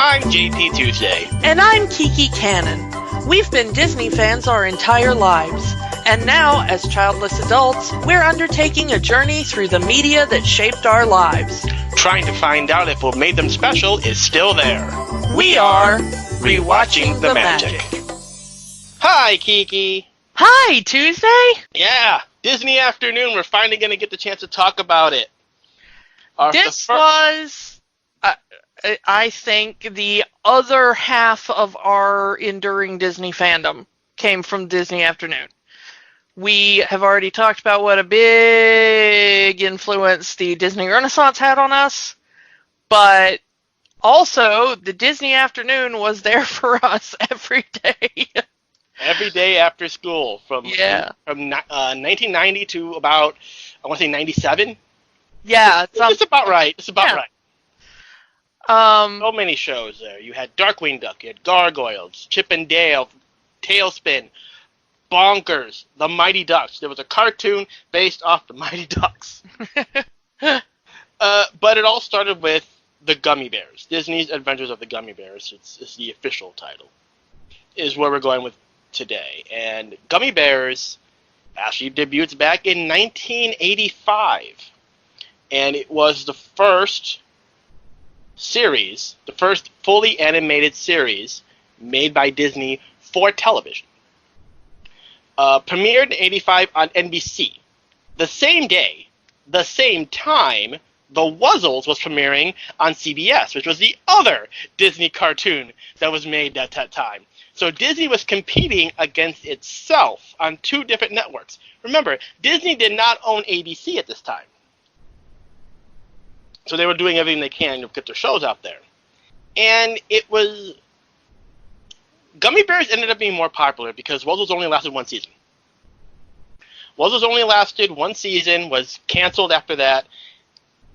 I'm JP Tuesday. And I'm Kiki Canon. We've been Disney fans our entire lives. And now, as childless adults, we're undertaking a journey through the media that shaped our lives. Trying to find out if what made them special is still there. We are Rewatching the Magic. Hi, Kiki. Hi, Tuesday. Yeah, Disney Afternoon. We're finally going to get the chance to talk about it. This was, I think, the other half of our enduring Disney fandom came from Disney Afternoon. We have already talked about what a big influence the Disney Renaissance had on us, but also the Disney Afternoon was there for us every day. Every day after school, from 1990 to about, I want to say 97. Yeah, it's about right. It's about right. So many shows there. You had Darkwing Duck, you had Gargoyles, Chip and Dale, Tailspin, Bonkers, The Mighty Ducks. There was a cartoon based off The Mighty Ducks. But it all started with the Gummi Bears. Disney's Adventures of the Gummi Bears. It's the official title. Is where we're going with today. And Gummi Bears actually debuts back in 1985. And it was the first series, the first fully animated series made by Disney for television. Premiered in 85 on NBC. The same day, the same time, The Wuzzles was premiering on CBS, which was the other Disney cartoon that was made at that time. So Disney was competing against itself on two different networks. Remember, Disney did not own ABC at this time. So they were doing everything they can to get their shows out there. And it was... Gummi Bears ended up being more popular because Wuzzles only lasted one season. Wuzzles only lasted one season, was canceled after that.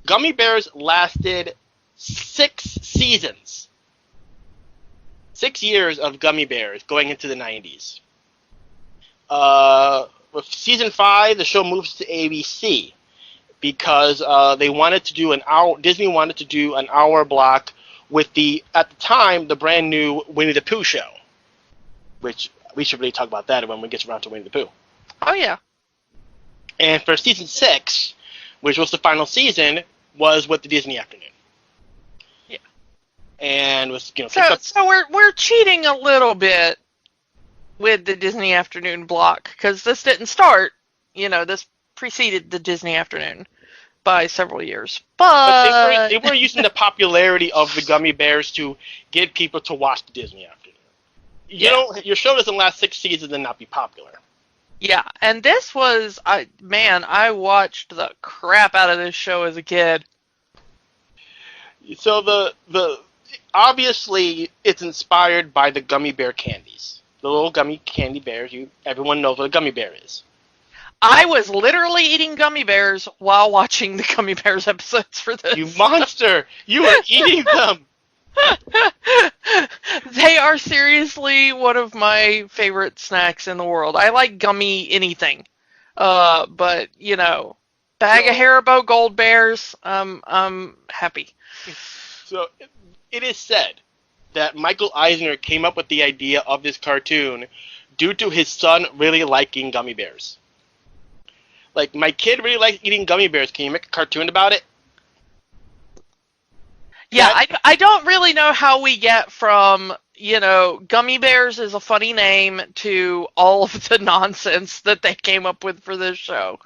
Gummi Bears lasted 6 seasons. 6 years of Gummi Bears going into the 90s. With season 5, the show moves to ABC because they wanted to do an hour. Disney wanted to do an hour block with at the time, the brand new Winnie the Pooh show, which we should really talk about that when we get around to Winnie the Pooh. Oh yeah. And for season 6, which was the final season, was with the Disney Afternoon. Yeah. And was so we're cheating a little bit with the Disney Afternoon block because this didn't start. This preceded the Disney Afternoon by several years. But they were using the popularity of the Gummi Bears to get people to watch the Disney Afternoon. Your show doesn't last 6 seasons and not be popular. Yeah, and this was, I watched the crap out of this show as a kid. So the obviously it's inspired by the Gummi Bear candies. The little gummy candy bears. Everyone knows what a Gummi Bear is. I was literally eating Gummi Bears while watching the Gummi Bears episodes for this. You monster! You were eating them! They are seriously one of my favorite snacks in the world. I like gummy anything. But, bag of Haribo Gold Bears, I'm happy. So, it is said that Michael Eisner came up with the idea of this cartoon due to his son really liking Gummi Bears. Like, my kid really likes eating Gummi Bears. Can you make a cartoon about it? Yeah, I don't really know how we get from, Gummi Bears is a funny name to all of the nonsense that they came up with for this show.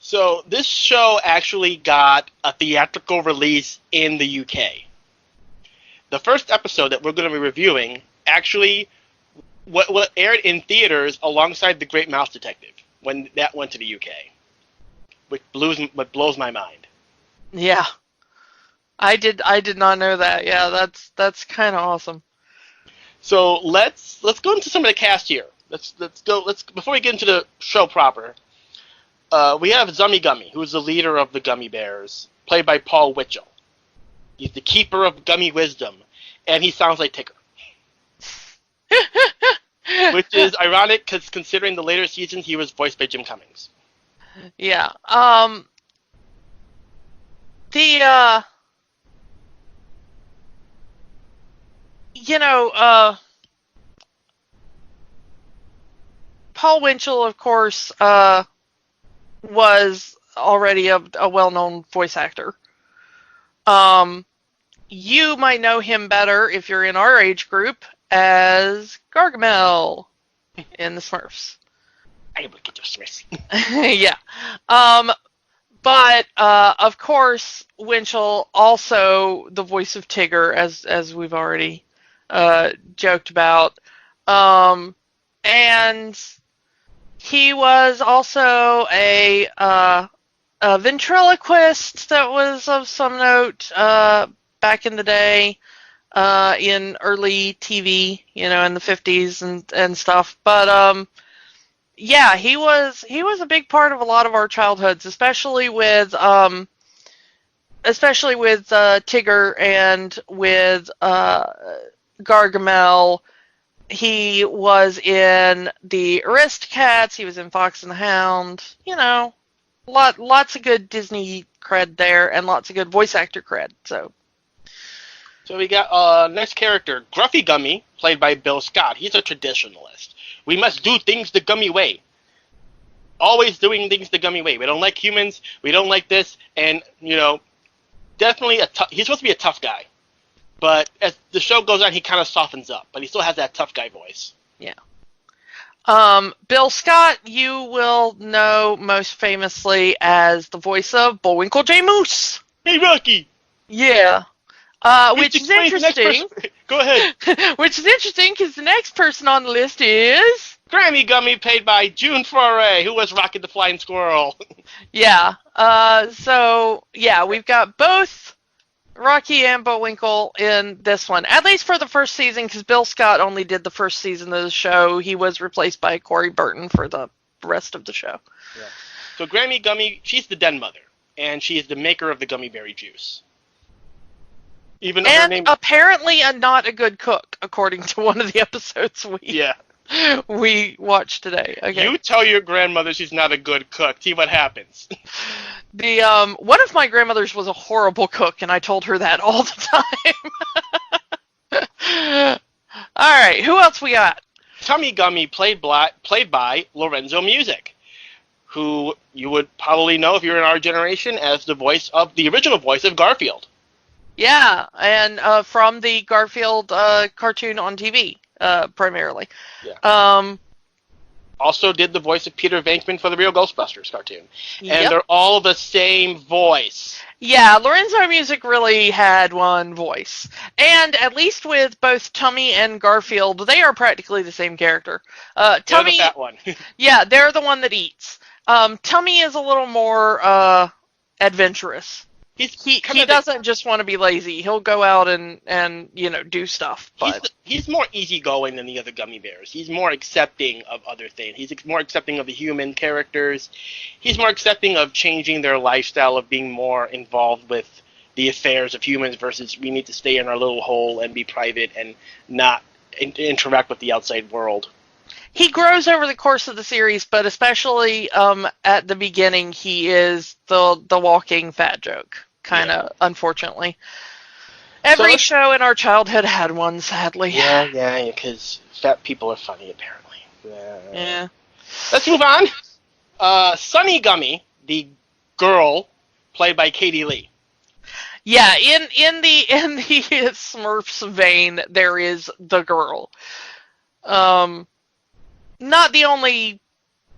So, this show actually got a theatrical release in the UK. The first episode that we're going to be reviewing actually what aired in theaters alongside The Great Mouse Detective when that went to the UK, which blows my mind. Yeah. I did not know that. Yeah, that's kind of awesome. So let's go into some of the cast here. Let's before we get into the show proper. We have Zummy Gummi, who is the leader of the Gummi Bears, played by Paul Winchell. He's the keeper of Gummi wisdom, and he sounds like Tigger. Which is ironic, because considering the later seasons, he was voiced by Jim Cummings. Yeah. Paul Winchell, of course, was already a well-known voice actor. You might know him better if you're in our age group as Gargamel in the Smurfs. I will get your Smurfs. Yeah. But of course, Winchell also the voice of Tigger, as we've already joked about, and he was also a ventriloquist that was of some note back in the day, in early TV, in the 50s and stuff. But yeah, he was a big part of a lot of our childhoods, especially with Tigger and with Gargamel. He was in the Aristocats. He was in Fox and the Hound. Lots of good Disney cred there, and lots of good voice actor cred. So we got next character, Gruffy Gummy, played by Bill Scott. He's a traditionalist. We must do things the Gummy way. Always doing things the Gummy way. We don't like humans. We don't like this. And, definitely he's supposed to be a tough guy. But as the show goes on, he kind of softens up. But he still has that tough guy voice. Yeah. Bill Scott, you will know most famously as the voice of Bullwinkle J. Moose. Hey, Rocky! Yeah. Which is interesting. Go ahead. Which is interesting because the next person on the list is Grammy Gummy, played by June Foray, who was Rocky the Flying Squirrel. Yeah. So yeah, we've got both Rocky and Bullwinkle in this one, at least for the first season, because Bill Scott only did the first season of the show. He was replaced by Corey Burton for the rest of the show. Yeah. So Grammy Gummy, she's the den mother, and she is the maker of the gummy berry juice. Even though her name... apparently not a good cook, according to one of the episodes we watched today. Okay. You tell your grandmother she's not a good cook. See what happens. One of my grandmothers was a horrible cook, and I told her that all the time. All right, who else we got? Tummy Gummy, played by Lorenzo Music, who you would probably know if you're in our generation as the original voice of Garfield. Yeah, and from the Garfield cartoon on TV, primarily. Yeah. Also did the voice of Peter Venkman for the Real Ghostbusters cartoon. Yep. And they're all the same voice. Yeah, Lorenzo Music really had one voice. And at least with both Tummy and Garfield, they are practically the same character. Tummy, they're the fat one. Yeah, they're the one that eats. Tummy is a little more adventurous. He doesn't just want to be lazy. He'll go out and do stuff. But he's more easygoing than the other gummy bears. He's more accepting of other things. He's more accepting of the human characters. He's more accepting of changing their lifestyle, of being more involved with the affairs of humans versus we need to stay in our little hole and be private and not interact with the outside world. He grows over the course of the series, but especially at the beginning, he is the walking fat joke. Kind of, unfortunately. Every show in our childhood had one, sadly. Yeah, because fat people are funny, apparently. Yeah. Let's move on. Sunny Gummy, the girl, played by Katie Lee. Yeah, in the Smurfs vein, there is the girl. Not the only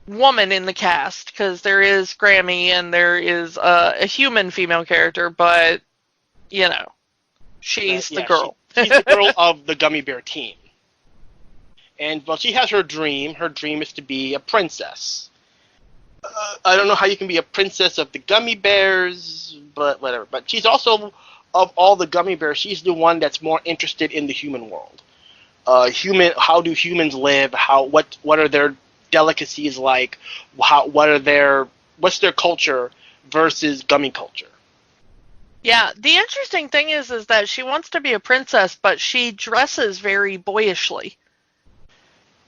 woman in the cast, because there is Grammy and there is a human female character, but she's the girl. She's the girl of the Gummy Bear team. And she has her dream. Her dream is to be a princess. I don't know how you can be a princess of the Gummy Bears, but whatever. But she's also, of all the Gummy Bears, she's the one that's more interested in the human world. How do humans live? What are their delicacies like? What's their culture versus gummy culture? Yeah, the interesting thing is that she wants to be a princess, but she dresses very boyishly.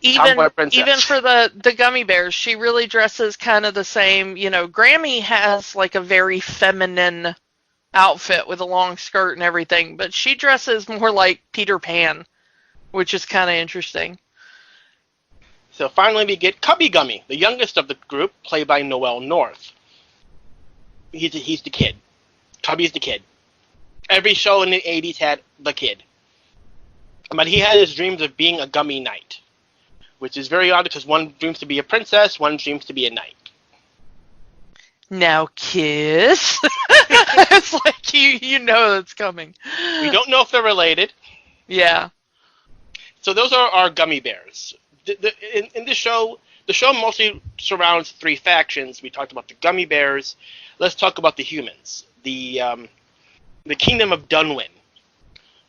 Even for the Gummy Bears, she really dresses kind of the same. Grammy has like a very feminine outfit with a long skirt and everything, but she dresses more like Peter Pan which is kind of interesting. So finally we get Cubby Gummy, the youngest of the group, played by Noel North. He's the kid. Cubby's the kid. Every show in the 80s had the kid. But he had his dreams of being a gummy knight, which is very odd because one dreams to be a princess, one dreams to be a knight. Now kiss. It's like you know that's coming. We don't know if they're related. Yeah. So those are our Gummi Bears. In the show mostly surrounds three factions. We talked about the Gummi Bears. Let's talk about the humans. The Kingdom of Dunwin.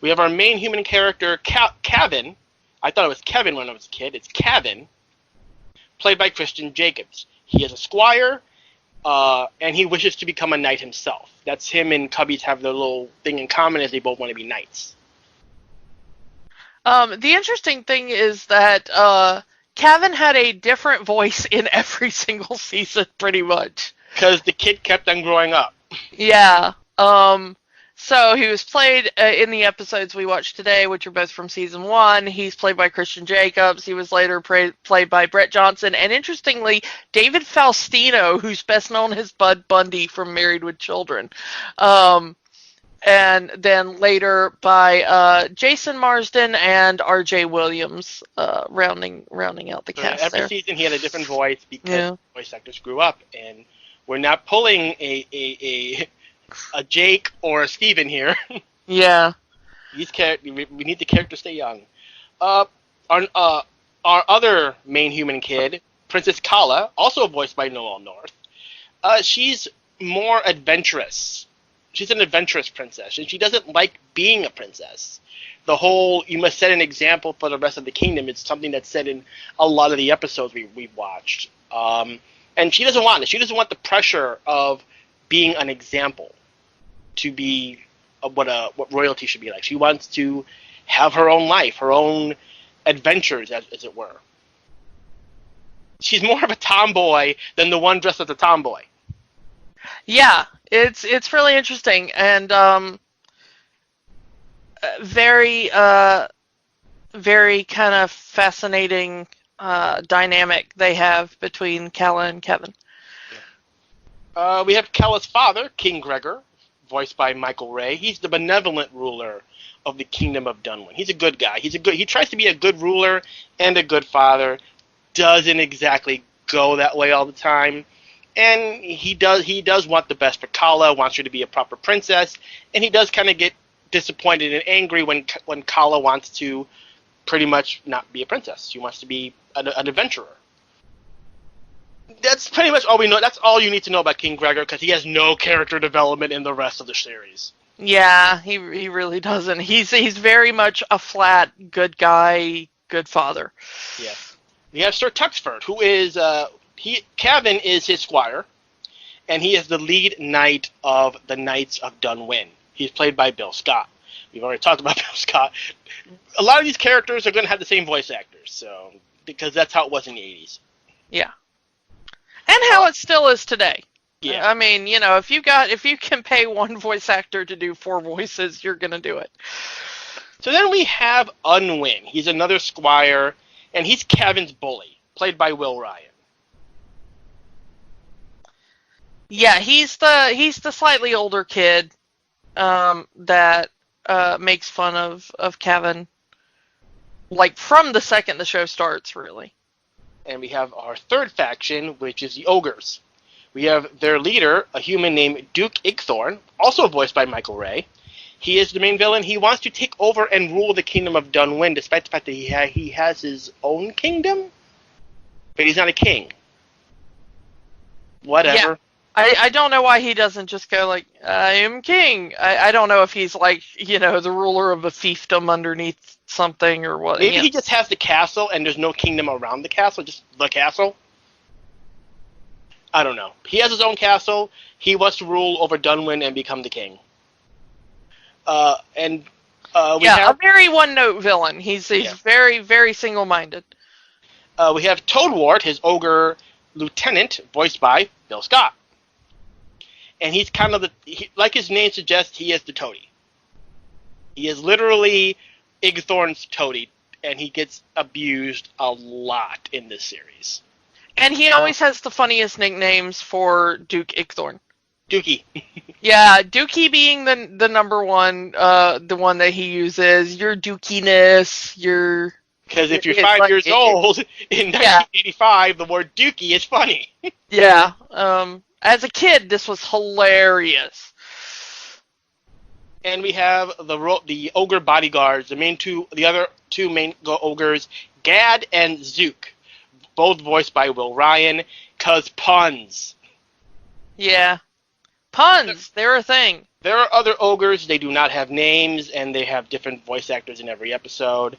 We have our main human character, Kevin. I thought it was Kevin when I was a kid. It's Kevin, played by Christian Jacobs. He is a squire, and he wishes to become a knight himself. That's him and Cubbies have their little thing in common, as they both want to be knights. The interesting thing is that Kevin had a different voice in every single season, pretty much. Because the kid kept on growing up. Yeah. So he was played in the episodes we watched today, which are both from season 1. He's played by Christian Jacobs. He was later played by Brett Johnson. And interestingly, David Faustino, who's best known as Bud Bundy from Married with Children. And then later by Jason Marsden and R.J. Williams, rounding out the cast every there. season he had a different voice because voice actors grew up. And we're not pulling a Jake or a Steven here. Yeah. We need the character to stay young. Our other main human kid, Princess Kala, also voiced by Noel North. She's more adventurous. She's an adventurous princess, and she doesn't like being a princess. The whole, you must set an example for the rest of the kingdom, is something that's said in a lot of the episodes we've watched. And she doesn't want it. She doesn't want the pressure of being an example to be what royalty should be like. She wants to have her own life, her own adventures, as it were. She's more of a tomboy than the one dressed as a tomboy. Yeah, it's really interesting and very very kind of fascinating dynamic they have between Kala and Kevin. We have Kala's father, King Gregor, voiced by Michael Ray. He's the benevolent ruler of the Kingdom of Dunwin. He's a good guy. He tries to be a good ruler and a good father. Doesn't exactly go that way all the time. And he does want the best for Kala, wants her to be a proper princess, and he does kind of get disappointed and angry when Kala wants to pretty much not be a princess. She wants to be an adventurer. That's pretty much all we know. That's all you need to know about King Gregor, because he has no character development in the rest of the series. Yeah, he really doesn't. He's very much a flat good guy, good father. Yeah. We have Sir Tuxford, who is Kevin is his squire, and he is the lead knight of the Knights of Dunwin. He's played by Bill Scott. We've already talked about Bill Scott. A lot of these characters are going to have the same voice actors, so because that's how it was in the 80s. Yeah. And how it still is today. Yeah. I mean, if you can pay one voice actor to do 4 voices, you're going to do it. So then we have Unwin. He's another squire, and he's Kevin's bully, played by Will Ryan. Yeah, he's the slightly older kid that makes fun of Kevin, like from the second the show starts, really. And we have our third faction, which is the Ogres. We have their leader, a human named Duke Igthorn, also voiced by Michael Ray. He is the main villain. He wants to take over and rule the Kingdom of Dunwin, despite the fact that he has his own kingdom, but he's not a king. Whatever. Yeah. I don't know why he doesn't just go like, I am king. I don't know if he's like, the ruler of a fiefdom underneath something or what. Maybe he just has the castle and there's no kingdom around the castle, just the castle. I don't know. He has his own castle. He wants to rule over Dunwin and become the king. We have a very one-note villain. He's very, very single-minded. We have Toadwort, his ogre lieutenant, voiced by Bill Scott. And he's kind of like his name suggests, he is the toady. He is literally Igthorn's toady. and he gets abused a lot in this series. And he always has the funniest nicknames for Duke Igthorn. Dookie. Yeah, Dookie being the number one, the one that he uses. Your dookiness, your... Because if you're 5 years old in 1985, the word dookie is funny. Yeah. As a kid, this was hilarious. And we have the ogre bodyguards, the other two main ogres, Gad and Zook, both voiced by Will Ryan, cause puns. Yeah. Puns, they're a thing. There are other ogres, they do not have names, and they have different voice actors in every episode.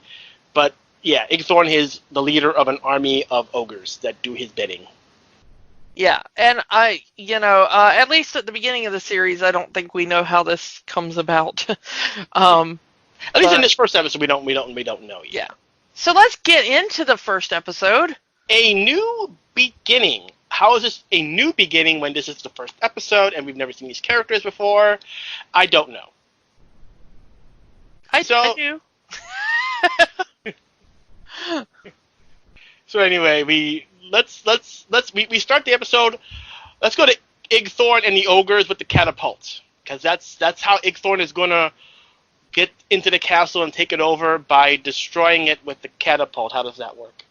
But, yeah, Igthorn is the leader of an army of ogres that do his bidding. Yeah, and at least at the beginning of the series, I don't think we know how this comes about. At least in this first episode, we don't know yet. Yeah. So let's get into the first episode. A new beginning. How is this a new beginning when this is the first episode and we've never seen these characters before? I don't know. I do. So anyway, we start the episode. Let's go to Igthorn and the ogres with the catapults, because that's how Igthorn is gonna get into the castle and take it over, by destroying it with the catapult. How does that work?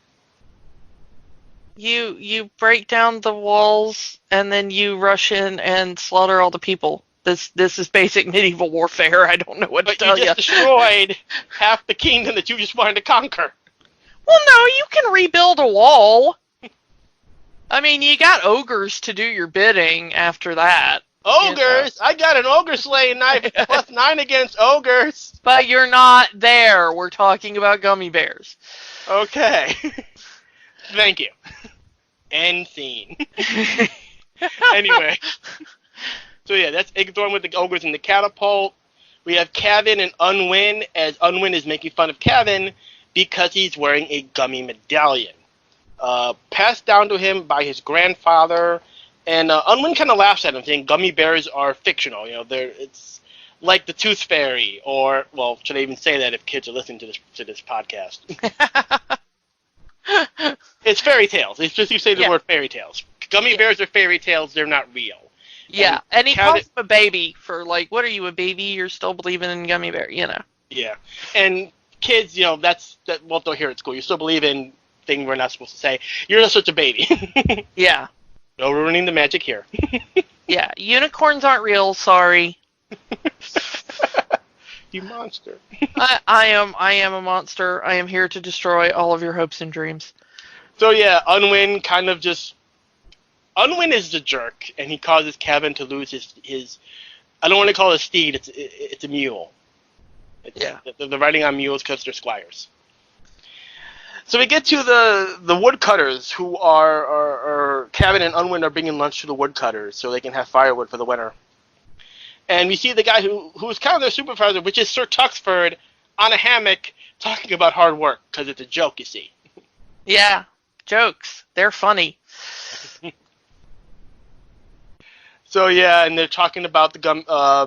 You break down the walls and then you rush in and slaughter all the people. This is basic medieval warfare. I don't know what to tell you. But you just destroyed half the kingdom that you just wanted to conquer. Well, no, you can rebuild a wall. I mean, you got ogres to do your bidding after that. Ogres? I got an ogre slaying knife plus 9 against ogres. But you're not there. We're talking about gummy bears. Okay. Thank you. End scene. Anyway. So yeah, that's Igthorn with the ogres and the catapult. We have Kevin and Unwin, as Unwin is making fun of Kevin because he's wearing a gummy medallion. Passed down to him by his grandfather. And Unwin kind of laughs at him, saying gummy bears are fictional. It's like the Tooth Fairy, or, well, should I even say that if kids are listening to this podcast? It's fairy tales. It's just you say the word fairy tales. Gummy bears are fairy tales. They're not real. Yeah, and he calls him a baby for, like, what are you, a baby? You're still believing in gummy bear, Yeah, and kids, that's what they'll hear at school. You still believe in things we're not supposed to say. You're just such a baby. Yeah. No ruining the magic here. Yeah, unicorns aren't real, sorry. You monster. I am a monster. I am here to destroy all of your hopes and dreams. So yeah, Unwin is the jerk, and he causes Kevin to lose his I don't want to call it a steed, it's a mule. They're riding on mules because they're squires. So we get to the woodcutters, who are Kevin and Unwin are bringing lunch to the woodcutters so they can have firewood for the winter. And we see the guy who's kind of their supervisor, which is Sir Tuxford, on a hammock talking about hard work, because it's a joke, you see. Yeah, jokes. They're funny. So yeah, and they're talking about they're talking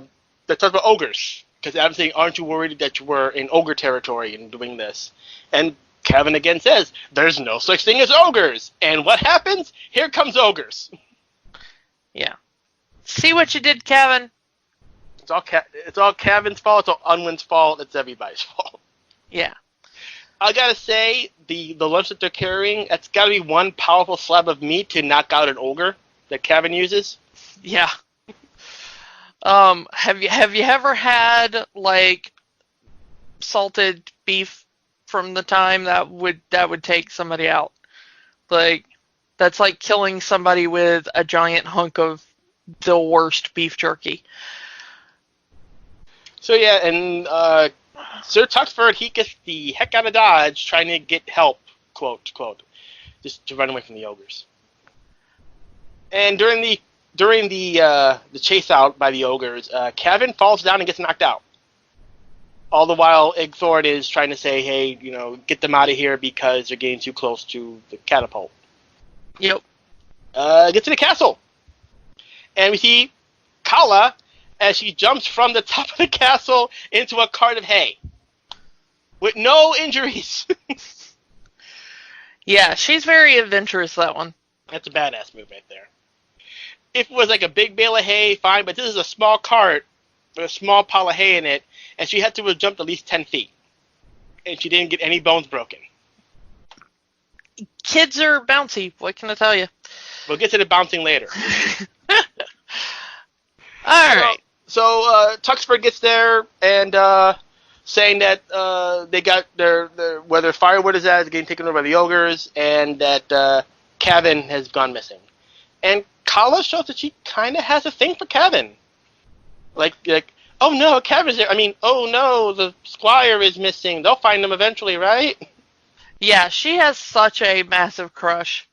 about ogres, because I'm saying, aren't you worried that you were in ogre territory in doing this? And Kevin again says, there's no such thing as ogres. And what happens? Here comes ogres. Yeah. See what you did, Kevin? It's all Kevin's fault. It's all Unwin's fault. It's everybody's fault. Yeah. I gotta say, the lunch that they're carrying, it's gotta be one powerful slab of meat to knock out an ogre that Kevin uses. Yeah. Have you ever had, like, salted beef from the time that would take somebody out? Like, that's like killing somebody with a giant hunk of the worst beef jerky. So yeah, and Sir Tuxford, he gets the heck out of Dodge trying to get help, quote, just to run away from the ogres. And during the chase out by the ogres, Kevin falls down and gets knocked out. All the while, Igthorn is trying to say, hey, get them out of here because they're getting too close to the catapult. Yep. Get to the castle. And we see Kala as she jumps from the top of the castle into a cart of hay. with no injuries. Yeah, she's very adventurous, that one. That's a badass move right there. If it was like a big bale of hay, fine, but this is a small cart with a small pile of hay in it, and she had to have jumped at least 10 feet. And she didn't get any bones broken. Kids are bouncy, what can I tell you? We'll get to the bouncing later. Alright. So Tuxford gets there and saying that they got their where their firewood is at is getting taken over by the ogres, and that Kevin has gone missing. And Kala shows that she kind of has a thing for Kevin. Like, oh no, Kevin's there. I mean, oh no, the squire is missing. They'll find him eventually, right? Yeah, she has such a massive crush.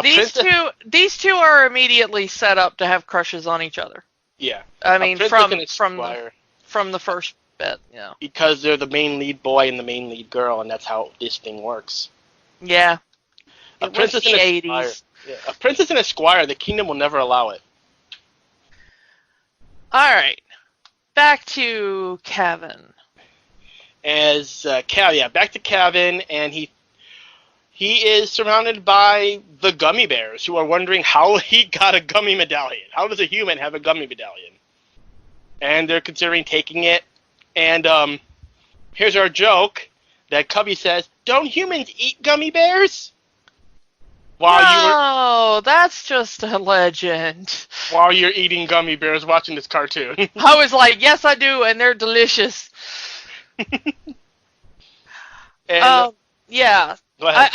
These two are immediately set up to have crushes on each other. Yeah. I mean, from the first bit, yeah. Because they're the main lead boy and the main lead girl, and that's how this thing works. Yeah. A princess and a squire. Yeah. A princess and a squire, the kingdom will never allow it. Alright. Back to Kevin. Back to Kevin, and he is surrounded by the Gummi Bears, who are wondering how he got a gummy medallion. How does a human have a gummy medallion? And they're considering taking it. And here's our joke that Cubby says, "Don't humans eat gummy bears?" That's just a legend. While you're eating gummy bears watching this cartoon. I was like, yes, I do, and they're delicious. And, yeah. Go ahead.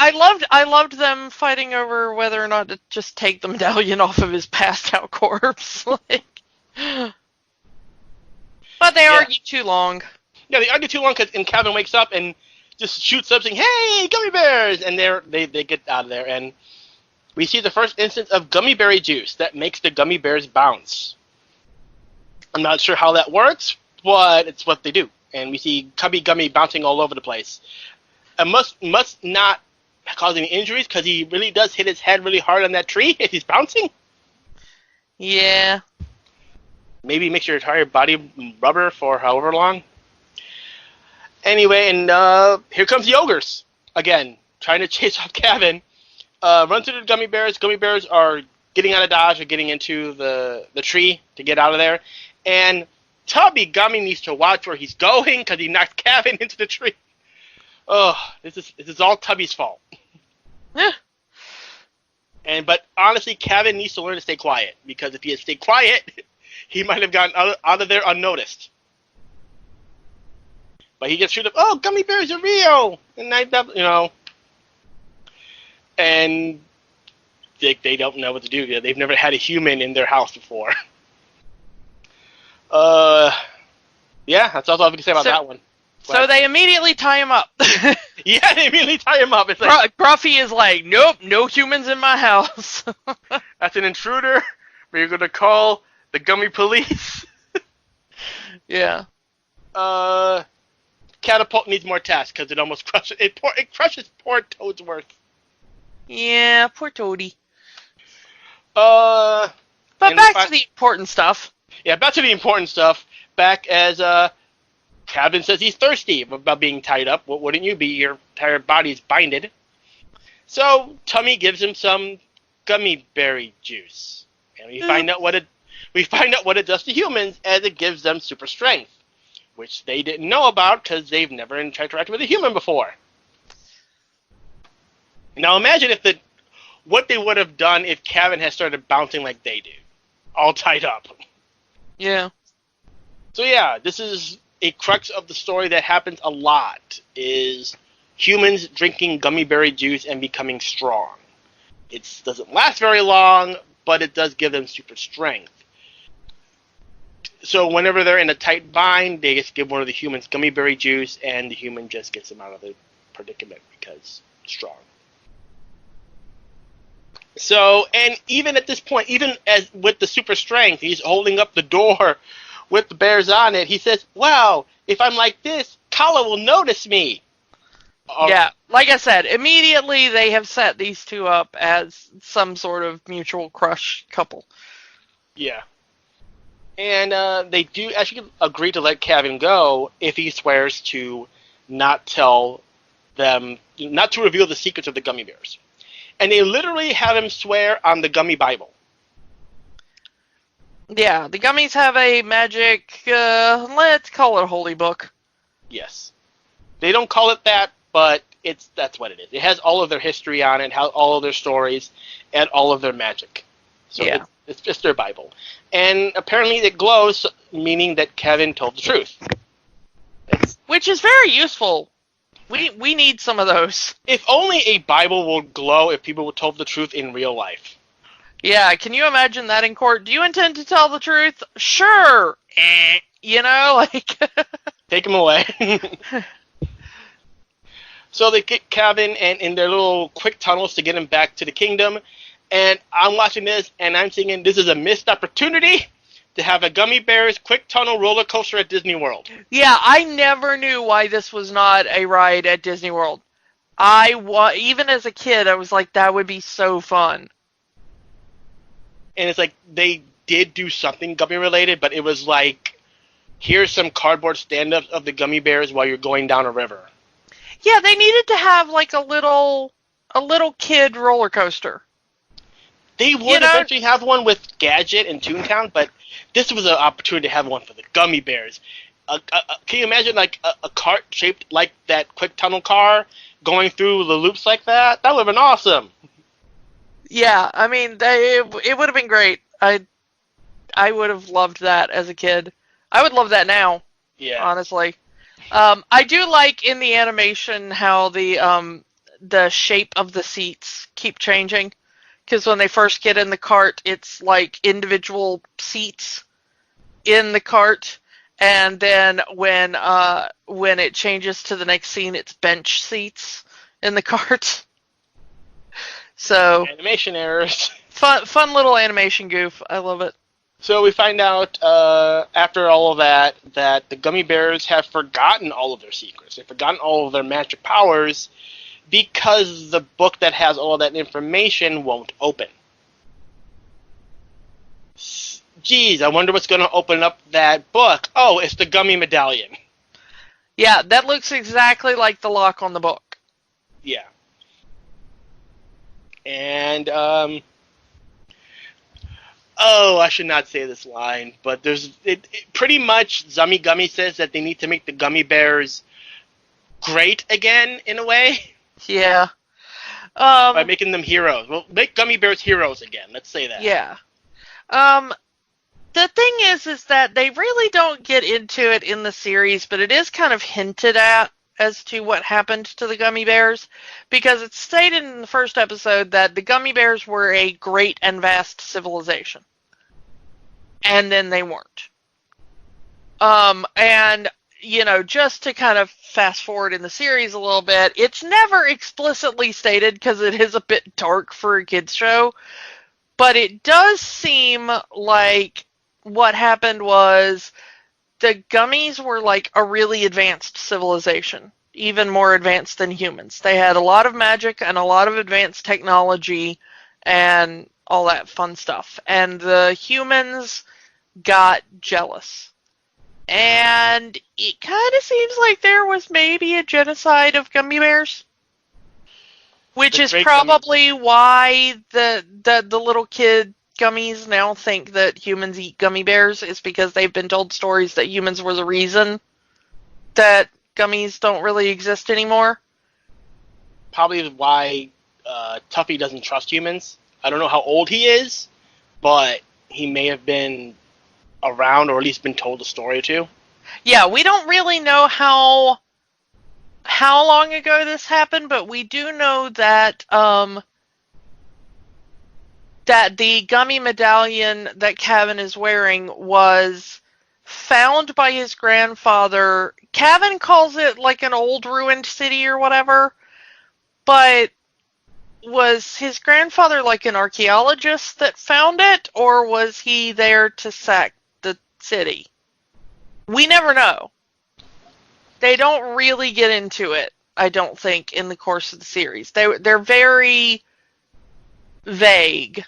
I loved them fighting over whether or not to just take the medallion off of his passed out corpse. But they argue too long. Yeah, they argue too long and Kevin wakes up and just shoots up saying, "Hey, gummy bears!" And they get out of there, and we see the first instance of gummy berry juice that makes the gummy bears bounce. I'm not sure how that works, but it's what they do. And we see Cubby Gummy bouncing all over the place. It must not cause any injuries, because he really does hit his head really hard on that tree if he's bouncing. Yeah. Maybe makes your entire body rubber for however long. Anyway, and here comes the ogres again, trying to chase off Kevin. Run through the gummy bears. Gummy bears are getting out of dodge or getting into the tree to get out of there. And Tubby Gummy needs to watch where he's going because he knocked Kevin into the tree. Oh, this is all Tubby's fault. But honestly, Kevin needs to learn to stay quiet, because if he had stayed quiet, he might have gotten out of there unnoticed. But he gets shooted up. Oh, gummy bears are real, and and they don't know what to do. They've never had a human in their house before. Yeah, that's all I have to say about that one. So they immediately tie him up. Yeah, they immediately tie him up. It's like Gruffy is like, nope, no humans in my house. That's an intruder. We're gonna call the gummy police. Yeah. Catapult needs more tasks because it almost crushes it. It crushes poor Toadsworth. Yeah, poor Toady. But back to the important stuff. Yeah, back to the important stuff. Back as Kevin says he's thirsty about being tied up. What wouldn't you be? Your entire body's binded. So Tummy gives him some gummy berry juice, and we find out what it does to humans, as it gives them super strength, which they didn't know about because they've never interacted with a human before. Now imagine what they would have done if Kevin had started bouncing like they do, all tied up. Yeah. So yeah, this is a crux of the story that happens a lot, is humans drinking gummy berry juice and becoming strong. It doesn't last very long, but it does give them super strength. So whenever they're in a tight bind, they just give one of the humans gummy berry juice, and the human just gets them out of the predicament because strong. So, and even at this point, even as with the super strength, he's holding up the door with the bears on it. He says, "Wow, if I'm like this, Kala will notice me." Yeah, like I said, immediately they have set these two up as some sort of mutual crush couple. Yeah. And they do actually agree to let Kevin go if he swears to not to reveal the secrets of the Gummi Bears. And they literally have him swear on the Gummi Bible. Yeah, the gummies have a magic, let's call it a holy book. Yes. They don't call it that, but that's what it is. It has all of their history on it, all of their stories, and all of their magic. So yeah. It's just their Bible. And apparently it glows, meaning that Kevin told the truth. Which is very useful. We need some of those. If only a Bible would glow if people told the truth in real life. Yeah, can you imagine that in court? Do you intend to tell the truth? Sure. You know, like... Take him away. So they get Kevin and in their little quick tunnels to get him back to the kingdom. And I'm watching this, and I'm thinking this is a missed opportunity to have a Gummi Bears quick tunnel roller coaster at Disney World. Yeah, I never knew why this was not a ride at Disney World. Even as a kid, I was like, that would be so fun. And it's like, they did do something Gummi related, but it was like, here's some cardboard stand-ups of the Gummi Bears while you're going down a river. Yeah, they needed to have like a little kid roller coaster. They would eventually have one with Gadget and Toontown, but this was an opportunity to have one for the Gummi Bears. Can you imagine like a cart shaped like that quick tunnel car going through the loops like that? That would have been awesome. Yeah, I mean, it would have been great. I would have loved that as a kid. I would love that now. Yeah. Honestly. I do like in the animation how the shape of the seats keep changing. Because when they first get in the cart, it's like individual seats in the cart. And then when it changes to the next scene, it's bench seats in the cart. So animation errors. Fun little animation goof. I love it. So we find out after all of that the Gummi Bears have forgotten all of their secrets. They've forgotten all of their magic powers because the book that has all of that information won't open. Geez, I wonder what's going to open up that book. Oh, it's the Gummi Medallion. Yeah, that looks exactly like the lock on the book. Yeah. And, I should not say this line, but it pretty much Zummy Gummi says that they need to make the Gummi Bears great again, in a way. Yeah. By making them heroes. Well, make Gummi Bears heroes again, let's say that. Yeah. The thing is that they really don't get into it in the series, but it is kind of hinted at as to what happened to the Gummi Bears, because it's stated in the first episode that the Gummi Bears were a great and vast civilization. And then they weren't. And, just to kind of fast forward in the series a little bit, it's never explicitly stated because it is a bit dark for a kids show, but it does seem like what happened was the gummies were like a really advanced civilization, even more advanced than humans. They had a lot of magic and a lot of advanced technology and all that fun stuff. And the humans got jealous. And it kind of seems like there was maybe a genocide of gummy bears. Which is probably why the little kid gummies now think that humans eat gummy bears, is because they've been told stories that humans were the reason that gummies don't really exist anymore. Probably why Tuffy doesn't trust humans. I don't know how old he is, but he may have been around or at least been told a story or two. Yeah, we don't really know how long ago this happened, but we do know that that the gummy medallion that Kevin is wearing was found by his grandfather. Kevin calls it like an old ruined city or whatever, but was his grandfather like an archaeologist that found it, or was he there to sack the city? We never know. They don't really get into it, I don't think, in the course of the series. They're very vague.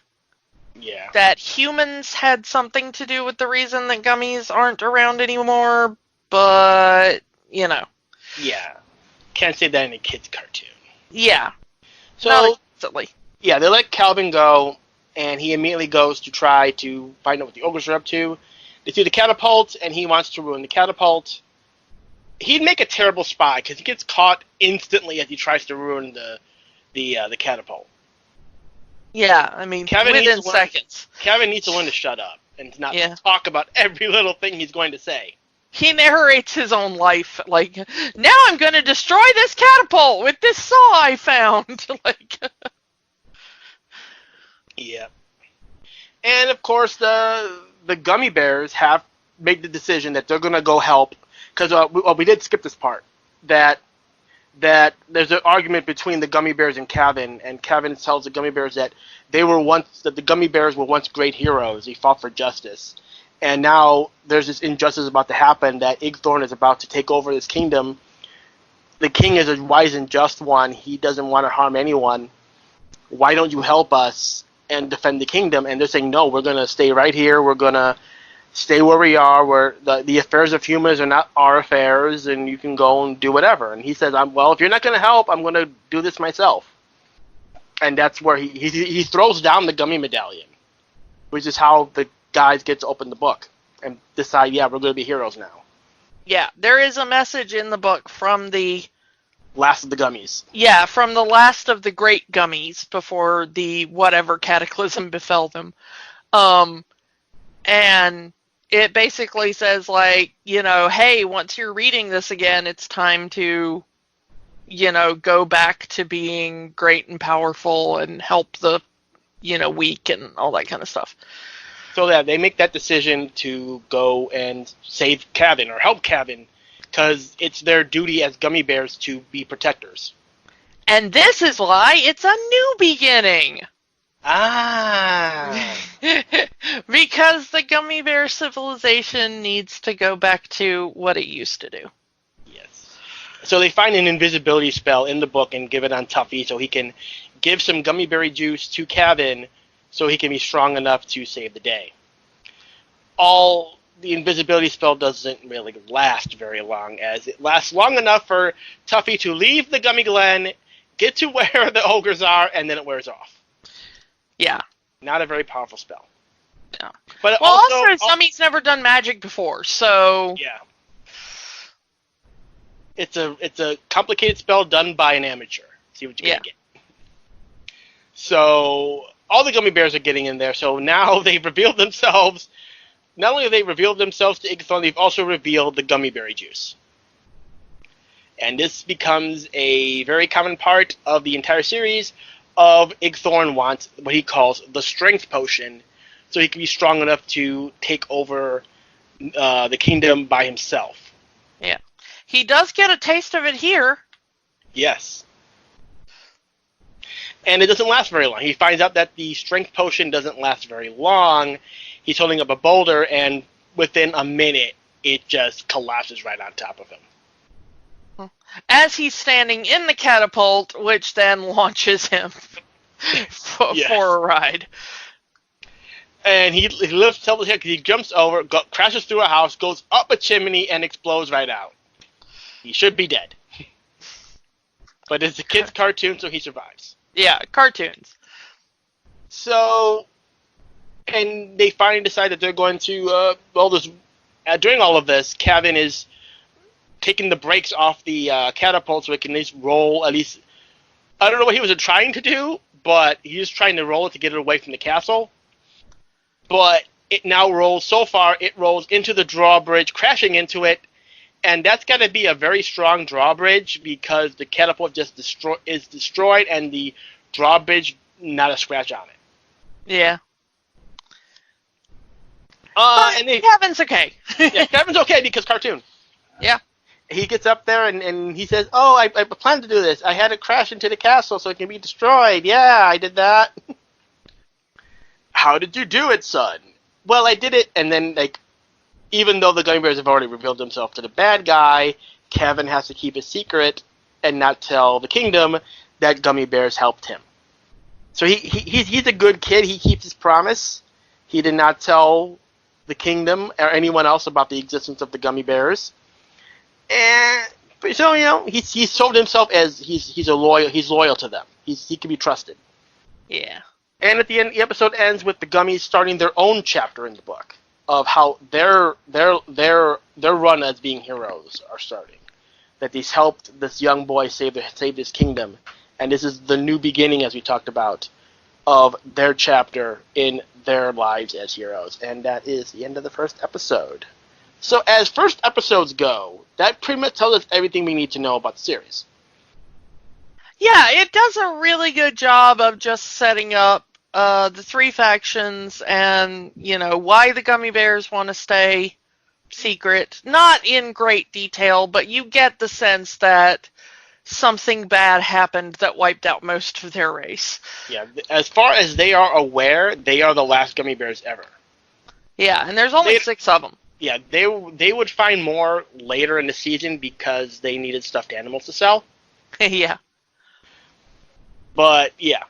Yeah. That humans had something to do with the reason that gummies aren't around anymore, but, Yeah. Can't say that in a kid's cartoon. Yeah. So, not instantly. Yeah, they let Calvin go, and he immediately goes to try to find out what the ogres are up to. They see the catapult, and he wants to ruin the catapult. He'd make a terrible spy, because he gets caught instantly as he tries to ruin the catapult. Yeah, I mean, within seconds. Kevin needs to learn to shut up and not talk about every little thing he's going to say. He narrates his own life, like, now I'm going to destroy this catapult with this saw I found. Like, yeah. And, of course, the Gummi Bears have made the decision that they're going to go help, because we did skip this part, that there's an argument between the Gummi Bears and Kevin tells the Gummi Bears that the Gummi Bears were once great heroes. They fought for justice. And now there's this injustice about to happen, that Igthorn is about to take over this kingdom. The king is a wise and just one. He doesn't want to harm anyone. Why don't you help us and defend the kingdom? And they're saying, no, we're going to stay right here. We're going to stay where we are, where the affairs of humans are not our affairs, and you can go and do whatever. And he says, well, if you're not going to help, I'm going to do this myself. And that's where he throws down the Gummi Medallion, which is how the guys get to open the book and decide, we're going to be heroes now. Yeah, there is a message in the book from the last of the gummies. Yeah, from the last of the great gummies before the whatever cataclysm befell them. And it basically says, like, hey, once you're reading this again, it's time to, go back to being great and powerful and help the, weak and all that kind of stuff. So that they make that decision to go and save Kevin or help Kevin, because it's their duty as Gummi Bears to be protectors. And this is why it's a new beginning. Ah. Because the Gummi Bear civilization needs to go back to what it used to do. Yes. So they find an invisibility spell in the book and give it on Tuffy so he can give some gummy berry juice to Kevin so he can be strong enough to save the day. The invisibility spell doesn't really last very long, as it lasts long enough for Tuffy to leave the Gummy Glen, get to where the ogres are, and then it wears off. Yeah. Not a very powerful spell. No. But also Gummy's never done magic before, so... Yeah. It's a complicated spell done by an amateur. See what you're going to get. So, all the Gummi Bears are getting in there, so now they've revealed themselves. Not only have they revealed themselves to Igthorn, they've also revealed the Gummy Berry juice. And this becomes a very common part of the entire series of Igthorn wants what he calls the strength potion, so he can be strong enough to take over the kingdom by himself. Yeah. He does get a taste of it here. Yes. And it doesn't last very long. He finds out that the strength potion doesn't last very long. He's holding up a boulder, and within a minute, it just collapses right on top of him. As he's standing in the catapult, which then launches him for a ride. And he lifts up his head because he jumps over, crashes through a house, goes up a chimney, and explodes right out. He should be dead. But it's a kid's cartoon, so he survives. Yeah, cartoons. So, and they finally decide that they're going to, during all of this, Kevin is taking the brakes off the catapult so it can at least roll, I don't know what he was trying to do, but he was trying to roll it to get it away from the castle. But it now rolls, so far, it rolls into the drawbridge, crashing into it, and that's got to be a very strong drawbridge because the catapult just is destroyed and the drawbridge, not a scratch on it. Yeah. Kevin's okay. Yeah, Kevin's okay because cartoon. Yeah. He gets up there and he says, I planned to do this. I had it crash into the castle so it can be destroyed. Yeah, I did that. How did you do it, son? Well, I did it, and then, even though the Gummi Bears have already revealed themselves to the bad guy, Kevin has to keep a secret and not tell the kingdom that Gummi Bears helped him. So he's a good kid. He keeps his promise. He did not tell the kingdom or anyone else about the existence of the Gummi Bears. And So he's sold himself as he's loyal to them. He can be trusted. Yeah. And at the end, the episode ends with the Gummies starting their own chapter in the book of how their run as being heroes are starting. That he's helped this young boy save his kingdom, and this is the new beginning, as we talked about, of their chapter in their lives as heroes. And that is the end of the first episode. So as first episodes go, that pretty much tells us everything we need to know about the series. Yeah, it does a really good job of just setting up the three factions and, why the Gummi Bears want to stay secret. Not in great detail, but you get the sense that something bad happened that wiped out most of their race. Yeah, as far as they are aware, they are the last Gummi Bears ever. Yeah, and there's only 6 of them. Yeah, they would find more later in the season because they needed stuffed animals to sell. Yeah. But, yeah.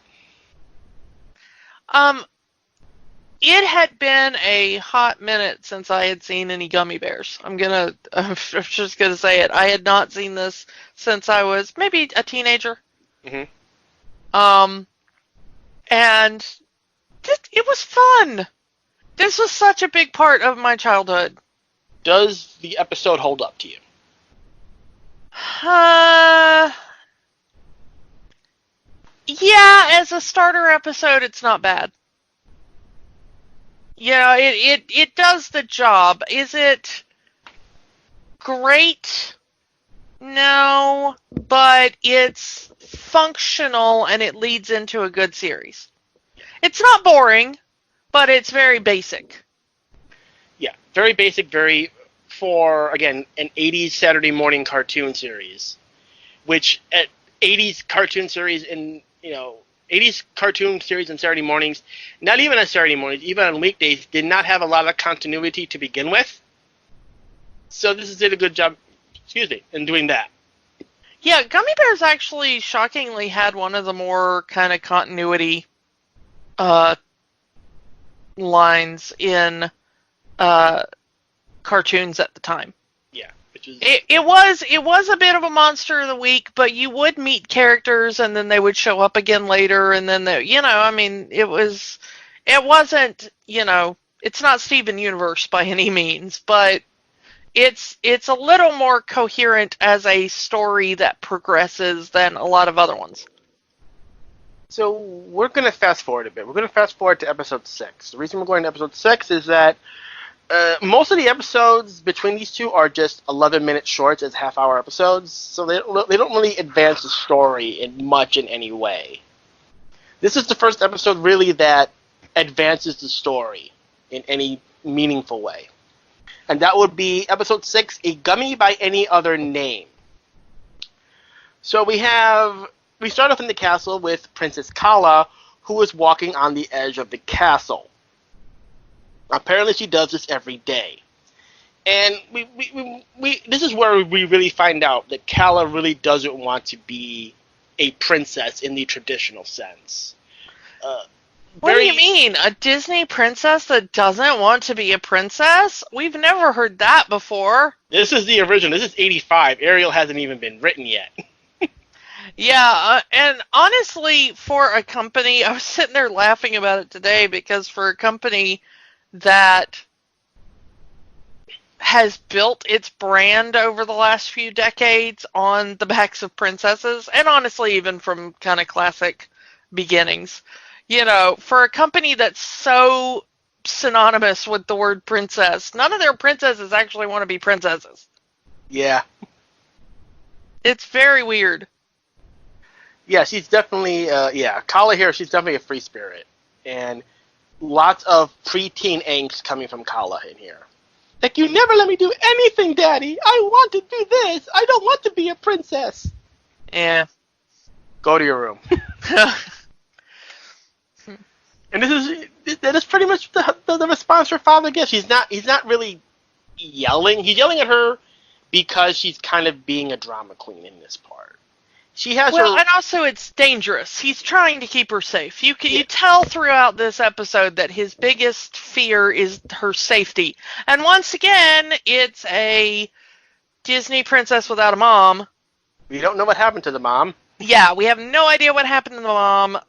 It had been a hot minute since I had seen any Gummi Bears. I'm just gonna say it. I had not seen this since I was maybe a teenager. Mm-hmm. And it was fun. This was such a big part of my childhood. Does the episode hold up to you? Yeah, as a starter episode, it's not bad. Yeah, it does the job. Is it great? No, but it's functional and it leads into a good series. It's not boring, but it's very basic. Yeah, very basic, again, an 80s Saturday morning cartoon series, which at 80s cartoon series in, 80s cartoon series on Saturday mornings, not even on Saturday mornings, even on weekdays, did not have a lot of continuity to begin with. So this did a good job, in doing that. Yeah, Gummi Bears actually shockingly had one of the more kind of continuity lines in cartoons at the time. Yeah, which is it was a bit of a monster of the week, but you would meet characters and then they would show up again later, and then it wasn't, it's not Steven Universe by any means, but it's a little more coherent as a story that progresses than a lot of other ones. So we're going to fast forward a bit. We're going to fast forward to episode 6. The reason we're going to episode 6 is that most of the episodes between these two are just 11-minute shorts as half-hour episodes, so they don't really advance the story in any way. This is the first episode really that advances the story in any meaningful way. And that would be episode 6, A Gummi by Any Other Name. So we start off in the castle with Princess Kala, who is walking on the edge of the castle. Apparently she does this every day. And this is where we really find out that Kala really doesn't want to be a princess in the traditional sense. What do you mean? A Disney princess that doesn't want to be a princess? We've never heard that before. This is the original. This is 85. Ariel hasn't even been written yet. Yeah, and honestly, for a company, I was sitting there laughing about it today, because for a company that has built its brand over the last few decades on the backs of princesses, and honestly, even from kind of classic beginnings, for a company that's so synonymous with the word princess, none of their princesses actually want to be princesses. Yeah. It's very weird. Yeah, she's definitely, Kala here, she's definitely a free spirit. And lots of preteen angst coming from Kala in here. Like, you never let me do anything, Daddy! I want to do this! I don't want to be a princess! Yeah. Go to your room. And that is pretty much the response her father gives. He's not really yelling. He's yelling at her because she's kind of being a drama queen in this part. She has and also it's dangerous. He's trying to keep her safe. You tell throughout this episode that his biggest fear is her safety. And once again, it's a Disney princess without a mom. We don't know what happened to the mom. Yeah, we have no idea what happened to the mom.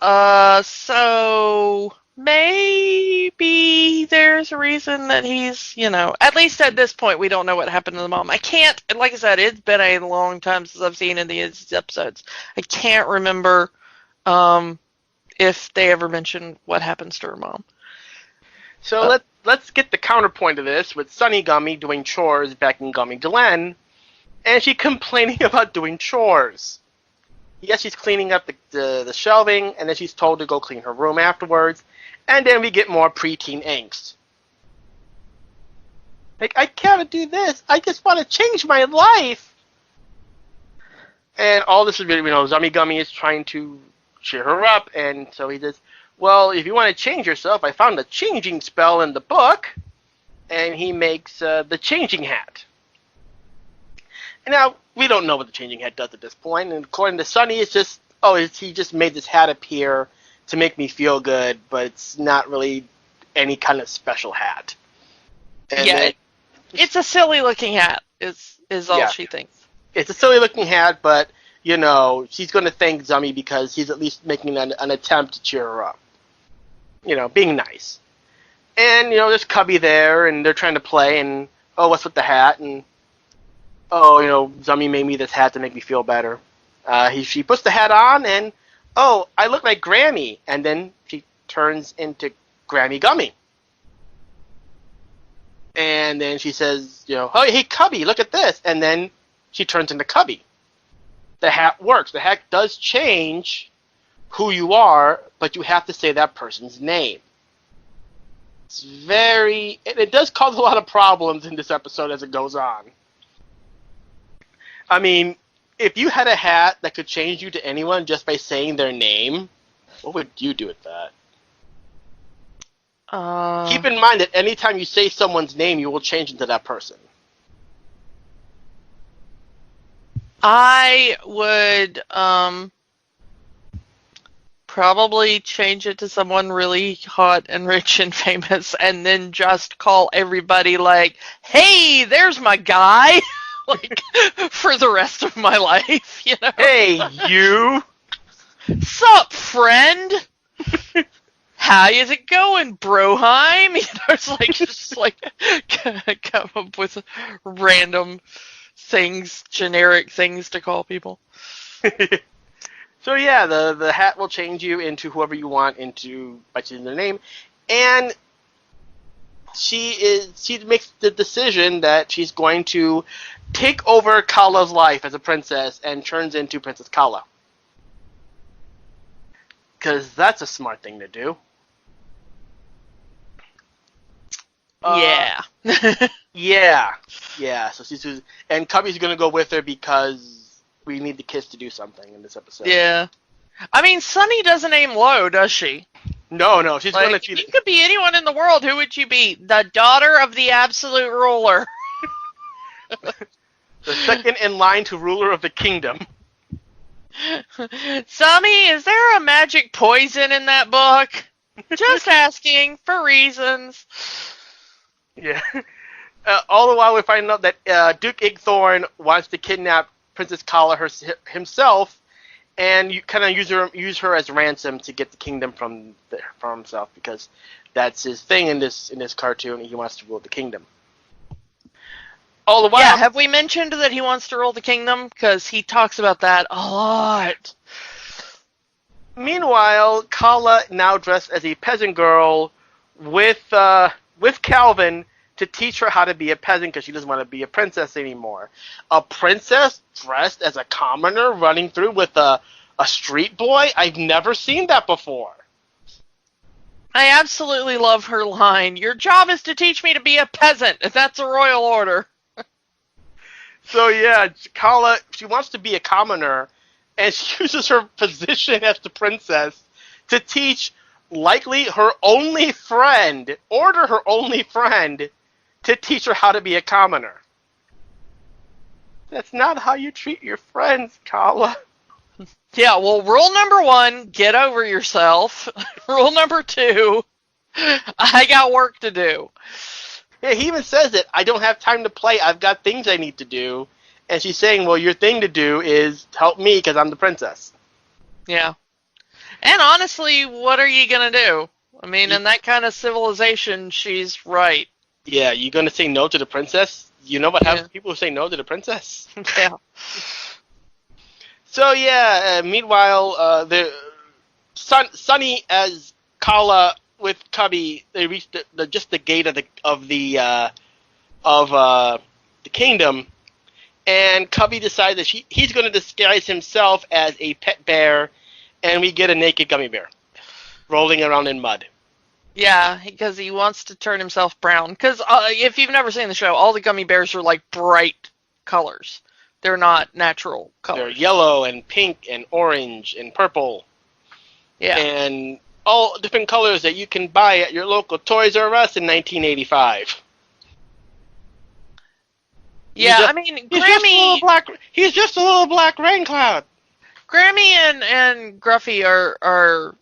So maybe there's a reason that he's, at least at this point, we don't know what happened to the mom. I can't, like I said, it's been a long time since I've seen any of these episodes. I can't remember if they ever mention what happens to her mom. So let's get the counterpoint of this with Sunny Gummy doing chores back in Gummy Glen, and she complaining about doing chores. Yes, she's cleaning up the shelving, and then she's told to go clean her room afterwards, and then we get more preteen angst. Like, I can't do this. I just want to change my life. And all this is really, Zummy Gummy is trying to cheer her up, and so he says, well, if you want to change yourself, I found a changing spell in the book, and he makes the changing hat. And now, we don't know what the changing hat does at this point, and according to Sunny, it's just, he just made this hat appear to make me feel good, but it's not really any kind of special hat. And yeah, it's a silly-looking hat, is all she thinks. It's a silly-looking hat, but, she's going to thank Zummy because he's at least making an attempt to cheer her up. Being nice. And, there's Cubby there, and they're trying to play, and, what's with the hat? And, Zummy made me this hat to make me feel better. She puts the hat on, and, I look like Grammy. And then she turns into Grammy Gummy. And then she says, hey, Cubby, look at this. And then she turns into Cubby. The hat works. The hat does change who you are, but you have to say that person's name. It does cause a lot of problems in this episode as it goes on. I mean, if you had a hat that could change you to anyone just by saying their name, what would you do with that? Keep in mind that anytime you say someone's name, you will change into that person. I would probably change it to someone really hot and rich and famous, and then just call everybody like, hey, there's my guy, like, for the rest of my life, Hey, you! Sup, friend? How is it going, Broheim? It's like, just like, come up with random things, generic things to call people. So yeah, the hat will change you into whoever you want by choosing their name, and she makes the decision that she's going to take over Kala's life as a princess and turns into Princess Kala. Because that's a smart thing to do. Yeah. Yeah. So and Cubby's gonna go with her because we need the kids to do something in this episode. Yeah. I mean, Sunny doesn't aim low, does she? No. She's gonna. You could be anyone in the world. Who would you be? The daughter of the absolute ruler. The second in line to ruler of the kingdom. Sammy, is there a magic poison in that book? Just asking for reasons. Yeah. All the while we find out that Duke Igthorn wants to kidnap Princess Kala himself, and you kind of use her as ransom to get the kingdom from himself, because that's his thing in this cartoon. He wants to rule the kingdom. All the while, yeah. Have we mentioned that he wants to rule the kingdom? Because he talks about that a lot. Meanwhile, Kala, now dressed as a peasant girl, with Calvin, to teach her how to be a peasant because she doesn't want to be a princess anymore. A princess dressed as a commoner running through with a street boy? I've never seen that before. I absolutely love her line. Your job is to teach me to be a peasant. That's a royal order. So yeah, Kala, she wants to be a commoner, and she uses her position as the princess to teach likely her only friend, to teach her how to be a commoner. That's not how you treat your friends, Kala. Yeah, well, rule number 1, get over yourself. Rule number 2, I got work to do. Yeah, he even says it. I don't have time to play. I've got things I need to do. And she's saying, well, your thing to do is help me because I'm the princess. Yeah. And honestly, what are you going to do? I mean, in that kind of civilization, she's right. Yeah, you going to say no to the princess? You know what happens to people who say no to the princess? Yeah. So, yeah, meanwhile, Sunny as Kala with Cubby, they reach just the gate of the kingdom, and Cubby decides that he's going to disguise himself as a pet bear, and we get a naked gummy bear rolling around in mud. Yeah, because he wants to turn himself brown. Because if you've never seen the show, all the gummy bears are like bright colors. They're not natural colors. They're yellow and pink and orange and purple. Yeah. And all different colors that you can buy at your local Toys R Us in 1985. Yeah, I mean, Grammy... He's just a little black rain cloud. Grammy and Gruffy are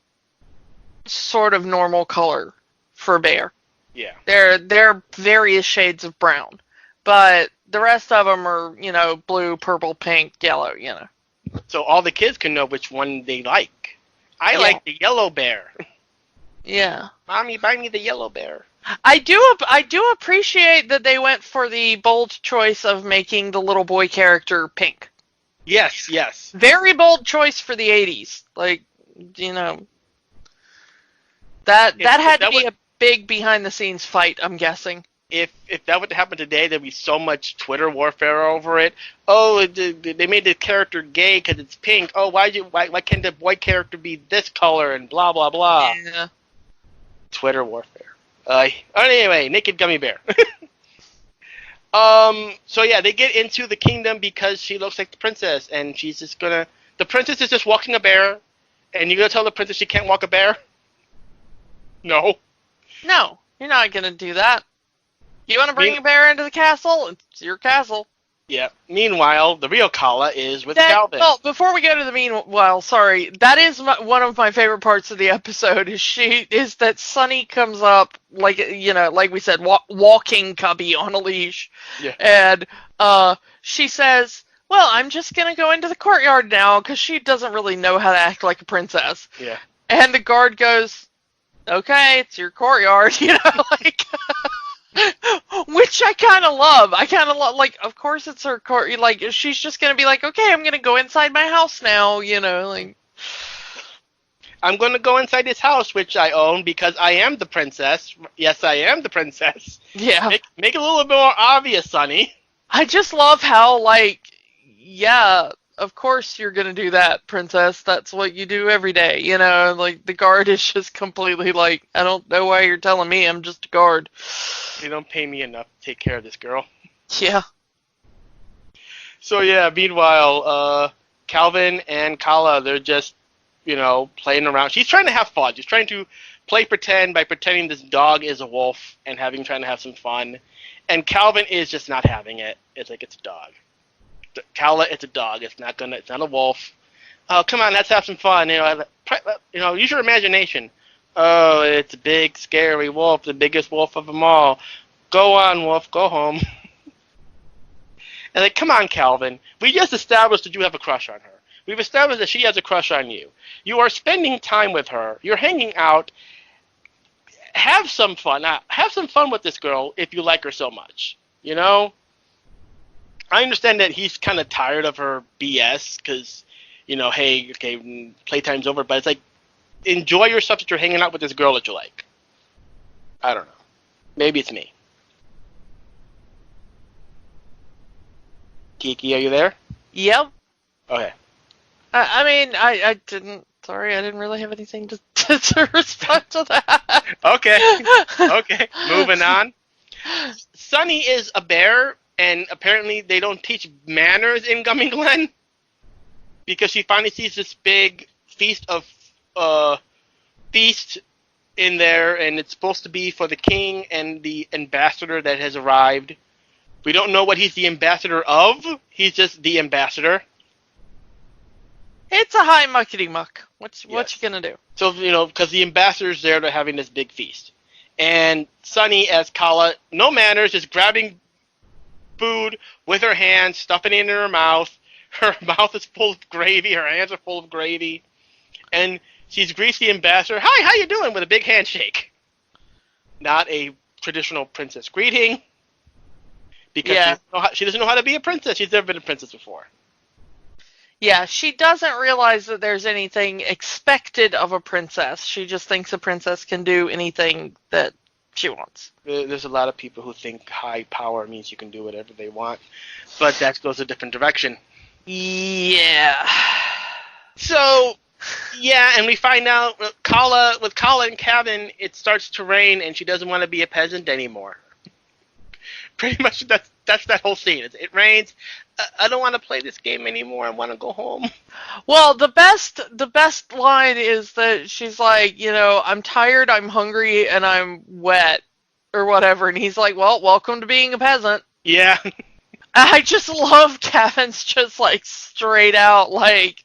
sort of normal color for a bear. Yeah. They're various shades of brown. But the rest of them are, blue, purple, pink, yellow, So all the kids can know which one they like. I like the yellow bear. Yeah. Mommy, buy me the yellow bear. I do appreciate that they went for the bold choice of making the little boy character pink. Yes, yes. Very bold choice for the 80s. Like, that had to be a big behind-the-scenes fight, I'm guessing. If that would happen today, there'd be so much Twitter warfare over it. Oh, they made the character gay because it's pink. Oh, why can't the boy character be this color and blah blah blah. Yeah. Twitter warfare. Anyway, naked gummy bear. So yeah, they get into the kingdom because she looks like the princess, and she's just gonna. The princess is just walking a bear, and you're gonna tell the princess she can't walk a bear? No. No, you're not gonna do that. You want to bring a bear into the castle? It's your castle. Yeah. Meanwhile, the real Kala is with Calvin. Well, before we go to the meanwhile, sorry, that is one of my favorite parts of the episode. Is that Sunny comes up like we said, walking Cubby on a leash, and she says, "Well, I'm just gonna go into the courtyard now," because she doesn't really know how to act like a princess. Yeah. And the guard goes, "Okay, it's your courtyard," like. Which I kind of love. Like, of course it's her court. Like, she's just going to be like, okay, I'm going to go inside my house now, like. I'm going to go inside this house, which I own, because I am the princess. Yes, I am the princess. Yeah. Make it a little bit more obvious, Sonny. I just love how, of course you're going to do that, princess. That's what you do every day, Like, the guard is just completely like, I don't know why you're telling me, I'm just a guard. They don't pay me enough to take care of this girl. Yeah. So, yeah, meanwhile, Calvin and Kala, they're just, playing around. She's trying to have fun. She's trying to play pretend by pretending this dog is a wolf and trying to have some fun. And Calvin is just not having it. It's like, it's a dog. Kala, it's a dog. It's not a wolf. Oh, come on, let's have some fun. Use your imagination. Oh, it's a big, scary wolf, the biggest wolf of them all. Go on, wolf, go home. And come on, Calvin. We just established that you have a crush on her. We've established that she has a crush on you. You are spending time with her. You're hanging out. Have some fun. Have some fun with this girl if you like her so much. I understand that he's kind of tired of her BS because, hey, okay, playtime's over. But it's like, enjoy yourself that you're hanging out with this girl that you like. I don't know. Maybe it's me. Kiki, are you there? Yep. Okay. I didn't really have anything to respond to that. Okay. Moving on. Sunny is a bear, and apparently they don't teach manners in Gummy Glen because she finally sees this big feast in there, and it's supposed to be for the king and the ambassador that has arrived. We don't know what he's the ambassador of. He's just the ambassador. It's a high muckety muck. What you gonna do? So, because the ambassador's there, they're having this big feast. And Sunny, as Kala, no manners, is grabbing food with her hands, stuffing it in her mouth. Her mouth is full of gravy. Her hands are full of gravy. And she's greets the ambassador. Hi, how you doing? With a big handshake. Not a traditional princess greeting. Because she doesn't know how to be a princess. She's never been a princess before. Yeah, she doesn't realize that there's anything expected of a princess. She just thinks a princess can do anything that she wants. There's a lot of people who think high power means you can do whatever they want, but that goes a different direction. Yeah. So, yeah, and we find out with Kala and Kevin, it starts to rain, and she doesn't want to be a peasant anymore. Pretty much, that's that whole scene. It rains. I don't want to play this game anymore. I want to go home. Well, the best line is that she's like, I'm tired, I'm hungry, and I'm wet, or whatever. And he's like, well, welcome to being a peasant. Yeah. I just love Kevin's just like straight out like,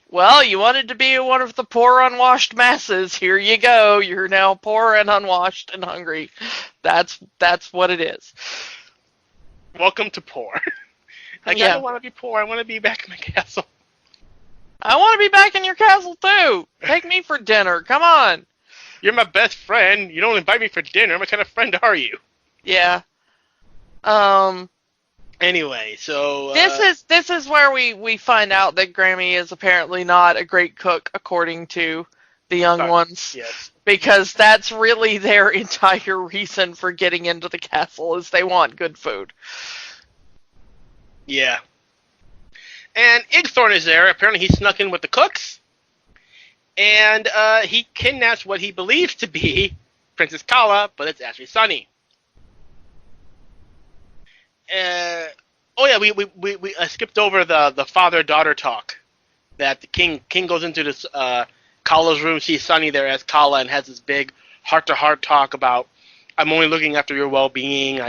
well, you wanted to be one of the poor unwashed masses. Here you go. You're now poor and unwashed and hungry. That's what it is. Welcome to poor. I don't want to be poor. I want to be back in my castle. I want to be back in your castle too. Take me for dinner. Come on. You're my best friend. You don't invite me for dinner. What kind of friend are you? Yeah. Anyway, so this is where we find out that Grammy is apparently not a great cook, according to the young ones. Yes. Because that's really their entire reason for getting into the castle, is they want good food. Yeah. And Igthorn is there. Apparently he snuck in with the cooks. And he kidnaps what he believes to be Princess Kala, but it's actually Sunny. We skipped over the father-daughter talk. That the king goes into this Kala's room, sees Sunny there as Kala, and has this big heart-to-heart talk about, I'm only looking after your well-being.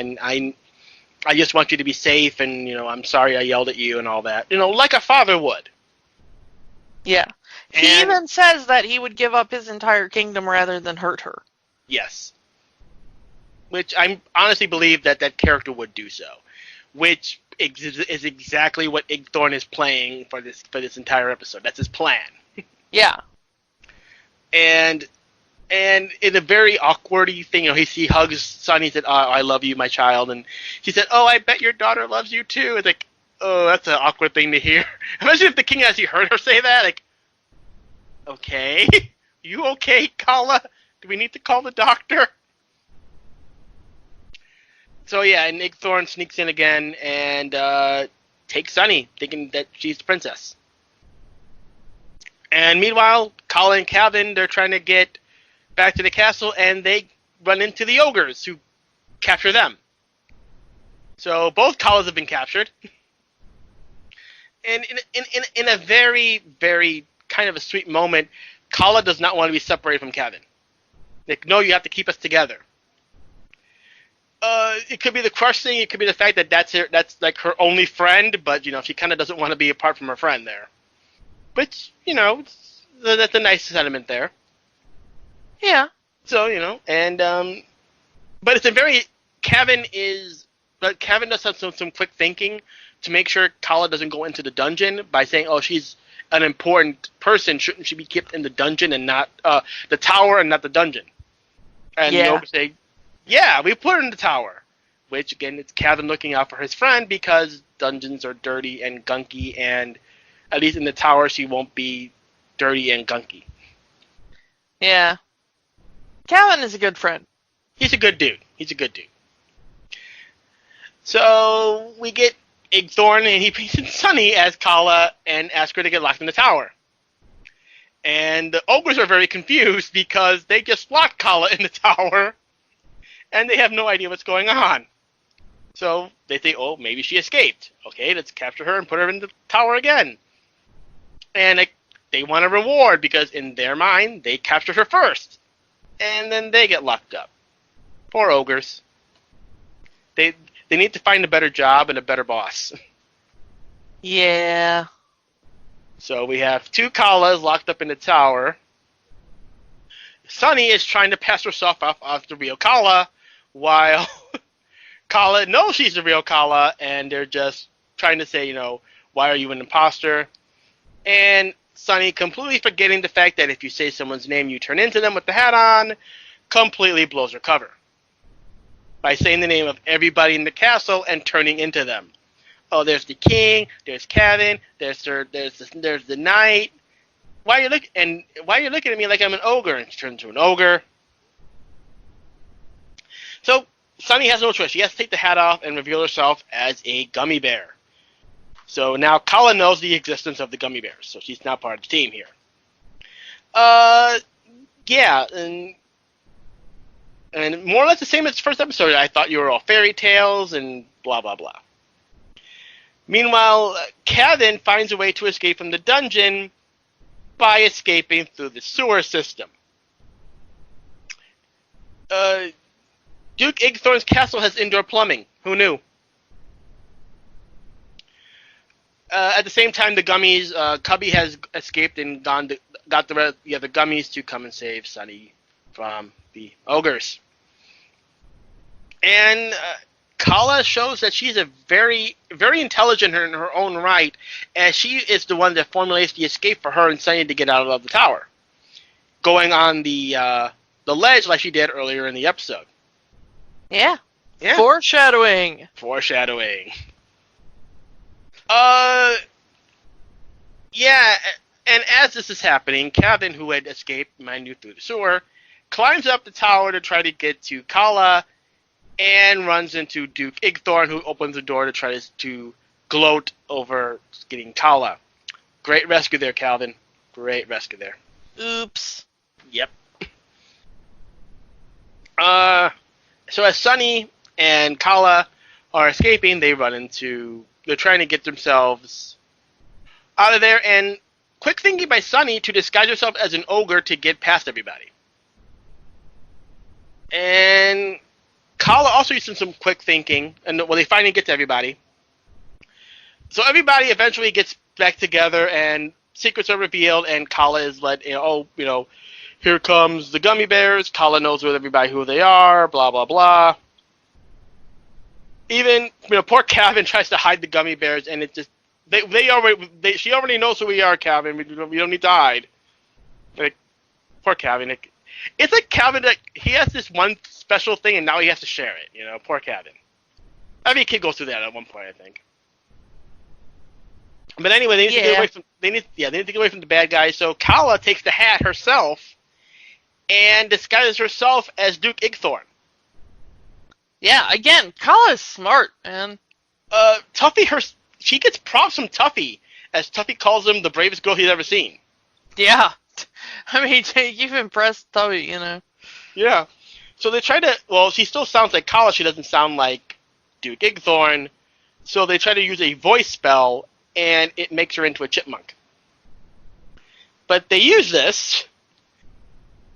I just want you to be safe, and I'm sorry I yelled at you and all that. Like a father would. Yeah. He even says that he would give up his entire kingdom rather than hurt her. Yes. Which I honestly believe that character would do so. Which is exactly what Igthorn is playing for this entire episode. That's his plan. Yeah. And in a very awkward-y thing, he hugs Sunny and said, oh, I love you, my child. And she said, oh, I bet your daughter loves you too. It's like, oh, that's an awkward thing to hear. Imagine if the king actually heard her say that. Like, okay. You okay, Kala? Do we need to call the doctor? So yeah, and Igthorn sneaks in again and takes Sunny, thinking that she's the princess. And meanwhile, Kala and Calvin, they're trying to get back to the castle, and they run into the ogres who capture them. So both Kalas have been captured. And in a very, very kind of a sweet moment, Kala does not want to be separated from Calvin. Like, no, you have to keep us together. It could be the crush thing. It could be the fact that that's like her only friend, but she kind of doesn't want to be apart from her friend there. Which that's a nice sentiment there. Yeah. So but it's a very Kevin does have some quick thinking to make sure Kala doesn't go into the dungeon by saying, oh, she's an important person. Shouldn't she be kept in the dungeon and not the tower and not the dungeon? And the ogre say, yeah, we put her in the tower. Which, again, it's Kevin looking out for his friend because dungeons are dirty and gunky, and at least in the tower she won't be dirty and gunky. Yeah. Calvin is a good friend. He's a good dude. So we get Igthorn, and he brings in Sunny as Kala and asks her to get locked in the tower. And the ogres are very confused because they just locked Kala in the tower, and they have no idea what's going on. So they think, oh, maybe she escaped. Okay, let's capture her and put her in the tower again. And they want a reward because in their mind, they captured her first. And then they get locked up. Poor ogres. They need to find a better job and a better boss. Yeah. So we have two Kalas locked up in the tower. Sunny is trying to pass herself off as the real Kala, while Kala knows she's the real Kala, and they're just trying to say, why are you an imposter? And Sunny, completely forgetting the fact that if you say someone's name, you turn into them with the hat on, completely blows her cover by saying the name of everybody in the castle and turning into them. Oh, there's the king, there's Kevin, there's the knight. Why are you looking at me like I'm an ogre? And she turns into an ogre. So Sunny has no choice. She has to take the hat off and reveal herself as a gummy bear. So now Kala knows the existence of the Gummi Bears, so she's now part of the team here. Yeah, and more or less the same as the first episode. I thought you were all fairy tales and blah, blah, blah. Meanwhile, Kevin finds a way to escape from the dungeon by escaping through the sewer system. Duke Igthorn's castle has indoor plumbing. Who knew? At the same time, the gummies, Cubby has escaped and got the gummies to come and save Sunny from the ogres. And Kala shows that she's a very, very intelligent in her own right, as she is the one that formulates the escape for her and Sunny to get out of the tower, going on the ledge like she did earlier in the episode. Yeah. Foreshadowing. Yeah, and as this is happening, Kevin, who had escaped, mind you, through the sewer, climbs up the tower to try to get to Kala, and runs into Duke Igthorn, who opens the door to try to gloat over getting Kala. Great rescue there, Calvin. Great rescue there. Oops. Yep. So as Sunny and Kala are escaping, they're trying to get themselves out of there, and quick thinking by Sunny to disguise herself as an ogre to get past everybody. And Kala also used some quick thinking, and they finally get to everybody. So everybody eventually gets back together, and secrets are revealed, and Kala is let, here comes the Gummi Bears. Kala knows with everybody who they are, blah, blah, blah. Even, poor Kevin tries to hide the Gummi Bears, and it just, she already knows who we are, Kevin. We don't need to hide. Like, poor Kevin. It's like Kevin, he has this one special thing, and now he has to share it, poor Kevin. Every kid goes through that at one point, I think. But anyway, they need to get away from the bad guys, so Kala takes the hat herself and disguises herself as Duke Igthorn. Yeah, again, Kala is smart, man. Tuffy, she gets props from Tuffy, as Tuffy calls him the bravest girl he's ever seen. Yeah. I mean, you've impressed Tuffy, Yeah. So they try to, she still sounds like Kala, she doesn't sound like Duke Igthorn, so they try to use a voice spell, and it makes her into a chipmunk. But they use this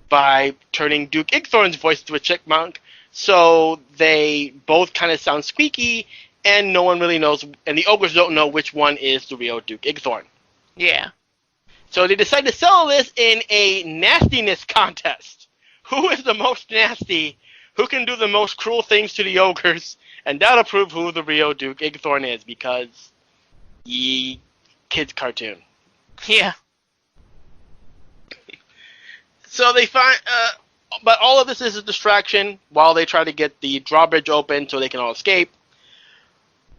by turning Duke Igthorn's voice into a chipmunk, so they both kind of sound squeaky, and no one really knows, and the ogres don't know which one is the real Duke Igthorn. Yeah. So they decide to settle this in a nastiness contest. Who is the most nasty? Who can do the most cruel things to the ogres? And that'll prove who the real Duke Igthorn is, because kids cartoon. Yeah. So they find, but all of this is a distraction while they try to get the drawbridge open so they can all escape.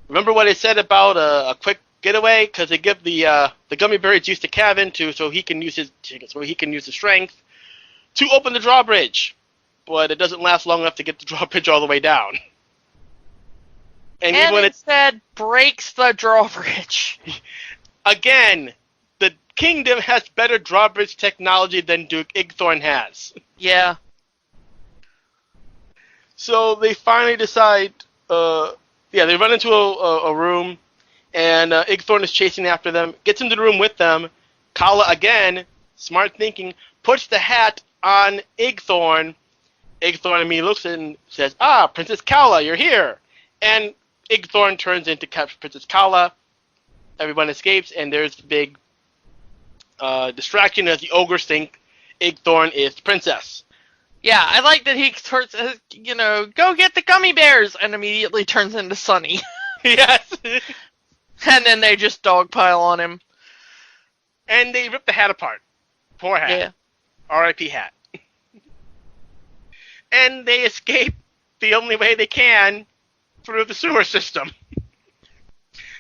Remember what I said about a quick getaway? Because they give the Gummi Bears use to Kevin so he can use his strength to open the drawbridge, but it doesn't last long enough to get the drawbridge all the way down. And even when instead breaks the drawbridge. Again, the kingdom has better drawbridge technology than Duke Igthorn has. Yeah. So they finally decide, they run into a room, and Igthorn is chasing after them, gets into the room with them. Kala, again, smart thinking, puts the hat on Igthorn. Igthorn immediately looks and says, Princess Kala, you're here. And Igthorn turns into Princess Kala. Everyone escapes, and there's the big distraction as the ogres think Igthorn is the princess. Yeah, I like that he turns, go get the Gummi Bears, and immediately turns into Sunny. Yes. And then they just dogpile on him. And they rip the hat apart. Poor hat. Yeah. R.I.P. hat. And they escape the only way they can through the sewer system.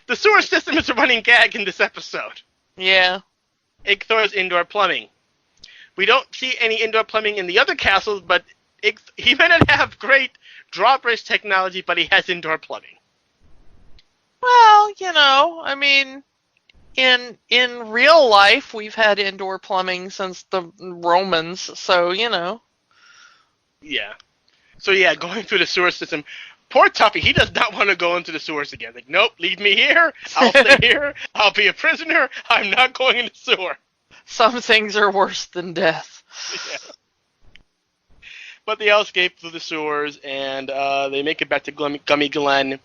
The sewer system is a running gag in this episode. Yeah. It throws indoor plumbing. We don't see any indoor plumbing in the other castles, but he may not have great drawbridge technology, but he has indoor plumbing. Well, I mean, in real life, we've had indoor plumbing since the Romans, so, Yeah. So, yeah, going through the sewer system. Poor Tuffy, he does not want to go into the sewers again. Like, nope, leave me here. I'll stay here. I'll be a prisoner. I'm not going in the sewer. Some things are worse than death. Yeah. But they all escape through the sewers, and they make it back to Gummi Glen,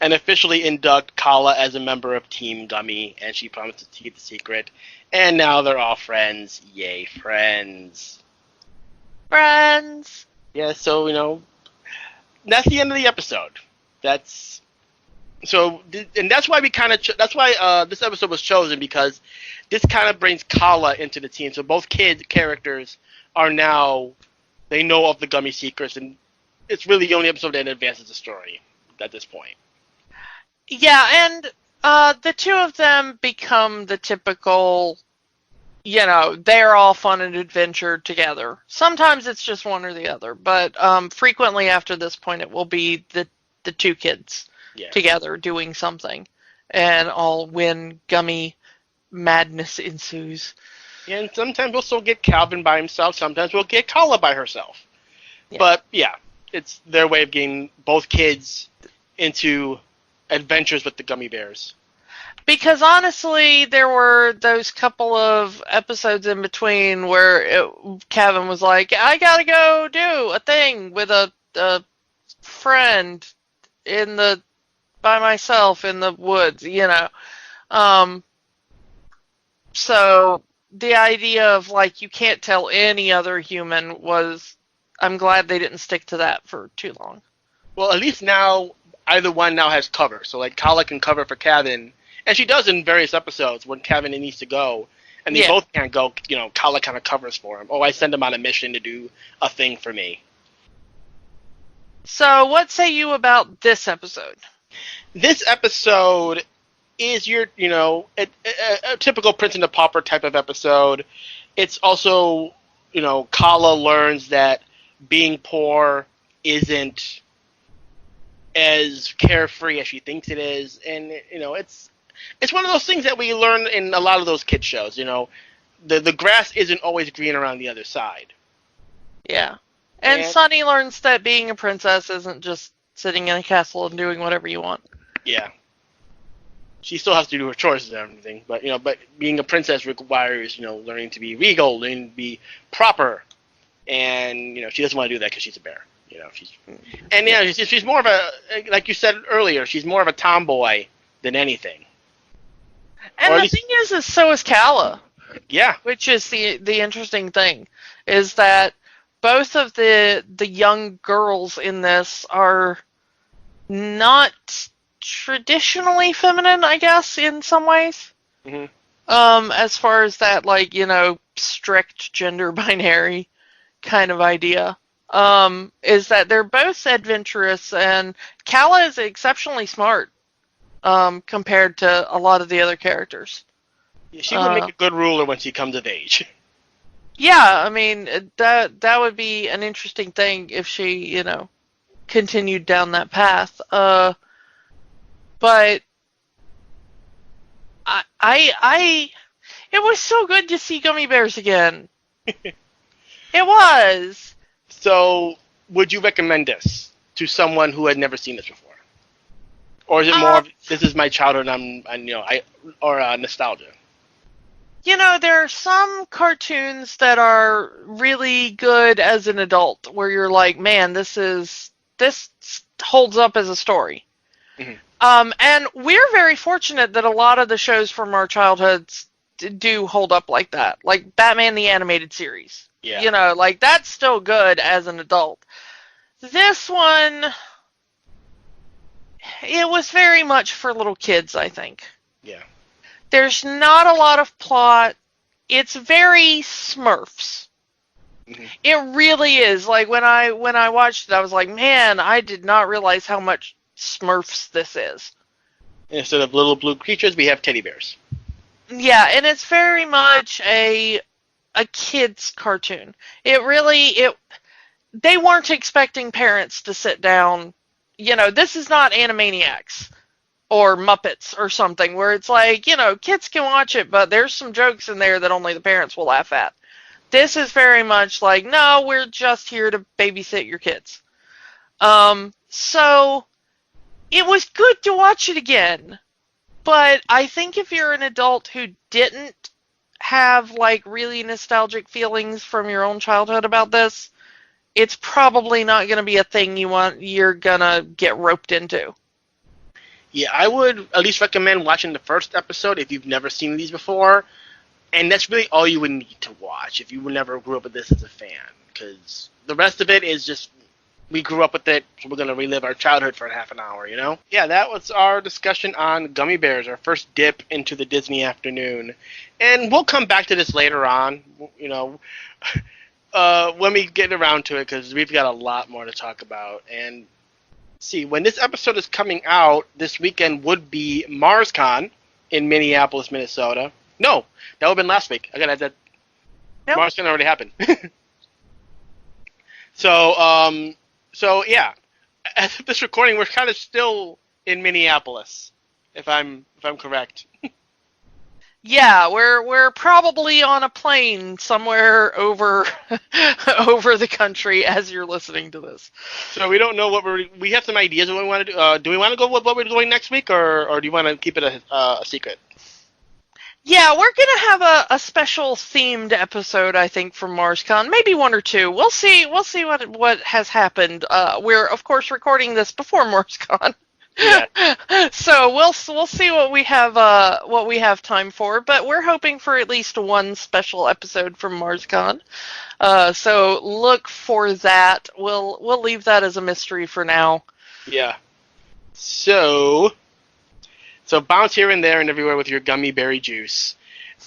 and officially induct Kala as a member of Team Gummi, and she promises to keep the secret. And now they're all friends. Yay, friends. Friends. Yeah, so, that's the end of the episode. That's why we kind of that's why this episode was chosen, because this kind of brings Kala into the team. So both characters are now, they know of the Gummi secrets, and it's really the only episode that advances the story at this point. Yeah, and the two of them become the typical, they're all fun and adventure together. Sometimes it's just one or the other, but frequently after this point it will be the two kids together doing something, and all when Gummi madness ensues. Yeah, and sometimes we'll still get Calvin by himself, sometimes we'll get Kala by herself. Yeah. But yeah, it's their way of getting both kids into adventures with the Gummi Bears. Because honestly, there were those couple of episodes in between where Kevin was like, I gotta go do a thing with a friend by myself in the woods, So the idea of, you can't tell any other human I'm glad they didn't stick to that for too long. Well, at least now, either one now has cover. So, Kala can cover for Kevin. And she does in various episodes when Kevin needs to go. And they both can't go, Kala kind of covers for him. Oh, I send him on a mission to do a thing for me. So, what say you about this episode? This episode is your, a typical Prince and the Pauper type of episode. It's also, Kala learns that being poor isn't as carefree as she thinks it is. And, it's one of those things that we learn in a lot of those kids shows, the grass isn't always green around the other side. Yeah. And Sunny learns that being a princess isn't just sitting in a castle and doing whatever you want. Yeah. She still has to do her chores and everything, but being a princess requires, learning to be regal, learning to be proper, and, she doesn't want to do that because she's a bear. She's more of a, like you said earlier, she's more of a tomboy than anything. And the thing is so is Kala. Yeah. Which is the interesting thing, is that both of the young girls in this are not traditionally feminine, I guess, in some ways. Mm-hmm. As far as that, strict gender binary kind of idea. Is that they're both adventurous, and Kala is exceptionally smart. Compared to a lot of the other characters. Yeah, she would make a good ruler when she comes of age. Yeah, I mean, that would be an interesting thing if she, continued down that path. But it was so good to see Gummi Bears again. It was. So, would you recommend this to someone who had never seen this before? Or is it more of, this is my childhood, or nostalgia? There are some cartoons that are really good as an adult, where you're like, man, this holds up as a story. Mm-hmm. And we're very fortunate that a lot of the shows from our childhoods do hold up like that. Like Batman the Animated Series. Yeah. You know, like, that's still good as an adult. This one, it was very much for little kids, I think. Yeah. There's not a lot of plot. It's very Smurfs. Mm-hmm. It really is. Like, when I watched it, I was like, man, I did not realize how much Smurfs this is. Instead of little blue creatures, we have teddy bears. Yeah, and it's very much a kid's cartoon. They weren't expecting parents to sit down. You know, this is not Animaniacs or Muppets or something where it's like, you know, kids can watch it, but there's some jokes in there that only the parents will laugh at. This is very much like, no, we're just here to babysit your kids. So it was good to watch it again, but I think if you're an adult who didn't have, like, really nostalgic feelings from your own childhood about this, it's probably not going to be a thing you're going to get roped into. Yeah, I would at least recommend watching the first episode if you've never seen these before, and that's really all you would need to watch if you never grew up with this as a fan, because the rest of it is just, we grew up with it, so we're going to relive our childhood for half an hour, you know? Yeah, that was our discussion on Gummi Bears, our first dip into the Disney afternoon. And we'll come back to this later on, you know, when we get around to it, because we've got a lot more to talk about. And see, when this episode is coming out, this weekend would be MarsCon in Minneapolis, Minnesota. No, that would have been last week. I got to add that. Nope. MarsCon already happened. So yeah, as of this recording, we're kind of still in Minneapolis, if I'm correct. Yeah, we're probably on a plane somewhere over the country as you're listening to this. So we don't know what we have some ideas of what we want to do. Do we want to go with what we're doing next week, or do you want to keep it a secret? Yeah, we're gonna have a special themed episode, I think, for MarsCon. Maybe one or two. We'll see what has happened. We're of course recording this before MarsCon. Yeah. So we'll see what we have time for, but we're hoping for at least one special episode from MarsCon. So look for that. We'll leave that as a mystery for now. Yeah. So bounce here and there and everywhere with your gummy berry juice.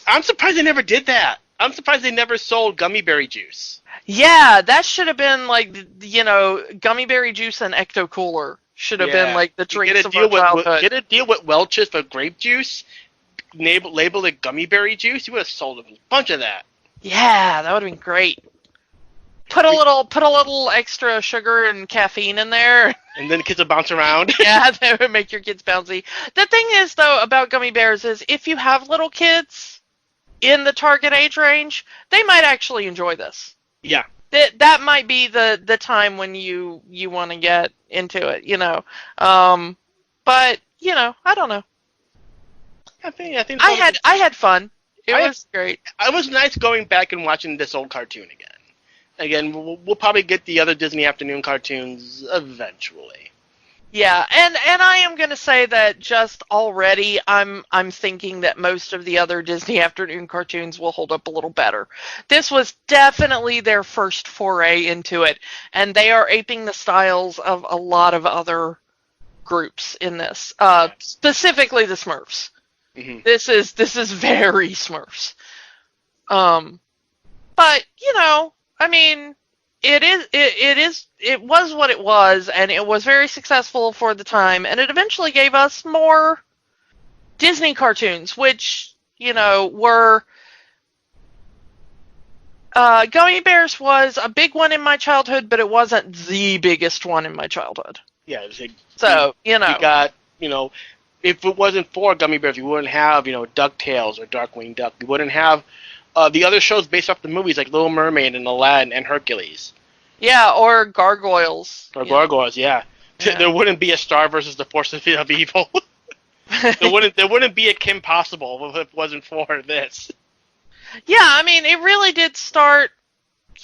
I'm surprised they never did that. I'm surprised they never sold gummy berry juice. Yeah, that should have been like, you know, gummy berry juice and Ecto Cooler should have been like the drinks of our childhood. Get a deal with Welch's for grape juice, label it gummy berry juice. You would have sold a bunch of that. Yeah, that would have been great. Put a little extra sugar and caffeine in there. And then the kids will bounce around. Yeah, that would make your kids bouncy. The thing is, though, about gummy bears is if you have little kids in the target age range, they might actually enjoy this. Yeah. That might be the time when you want to get into it, you know. But, you know, I don't know. I think I had fun. It was great. It was nice going back and watching this old cartoon again. Again, we'll probably get the other Disney afternoon cartoons eventually. Yeah, and I am going to say that just already I'm thinking that most of the other Disney afternoon cartoons will hold up a little better. This was definitely their first foray into it, and they are aping the styles of a lot of other groups in this, specifically the Smurfs. Mm-hmm. This is very Smurfs. But, you know, I mean, it was what it was, and it was very successful for the time, and it eventually gave us more Disney cartoons, which, you know, were... Gummi Bears was a big one in my childhood, but it wasn't the biggest one in my childhood. Yeah, you know. You got, you know, if it wasn't for Gummi Bears, you wouldn't have, you know, DuckTales or Darkwing Duck. You wouldn't have the other shows based off the movies like Little Mermaid and Aladdin and Hercules. Yeah, or Gargoyles. Or Gargoyles, yeah. There wouldn't be a Star versus the Force of Evil. there wouldn't be a Kim Possible if it wasn't for this. Yeah, I mean, it really did start,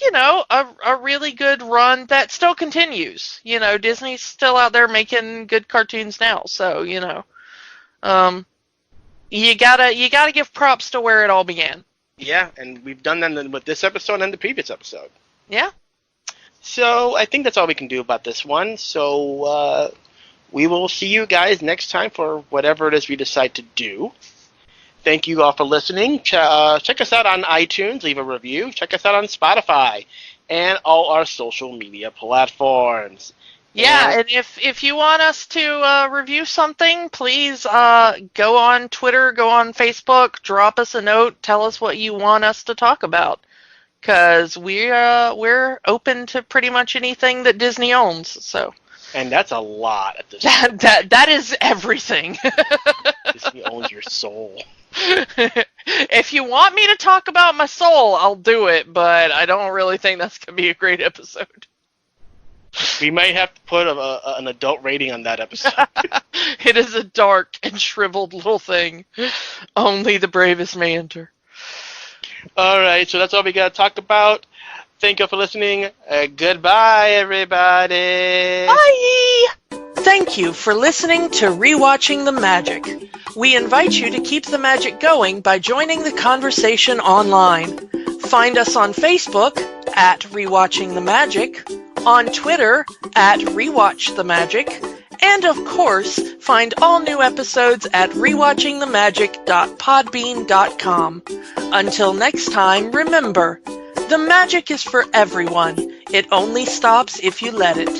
you know, a really good run that still continues. You know, Disney's still out there making good cartoons now, so, you know. You gotta give props to where it all began. Yeah, and we've done that with this episode and the previous episode. Yeah. So I think that's all we can do about this one. So we will see you guys next time for whatever it is we decide to do. Thank you all for listening. Check us out on iTunes. Leave a review. Check us out on Spotify and all our social media platforms. Yeah, and if you want us to review something, please go on Twitter, go on Facebook, drop us a note, tell us what you want us to talk about. Because we're open to pretty much anything that Disney owns. So. And that's a lot at this point. That is everything. Disney owns your soul. If you want me to talk about my soul, I'll do it, but I don't really think that's going to be a great episode. We might have to put an adult rating on that episode. It is a dark and shriveled little thing. Only the bravest may enter. All right, so that's all we got to talk about. Thank you for listening. Goodbye, everybody. Bye! Thank you for listening to Rewatching the Magic. We invite you to keep the magic going by joining the conversation online. Find us on Facebook at Rewatching the Magic, on Twitter at Rewatch the Magic, and of course, find all new episodes at rewatchingthemagic.podbean.com. Until next time, remember, the magic is for everyone. It only stops if you let it.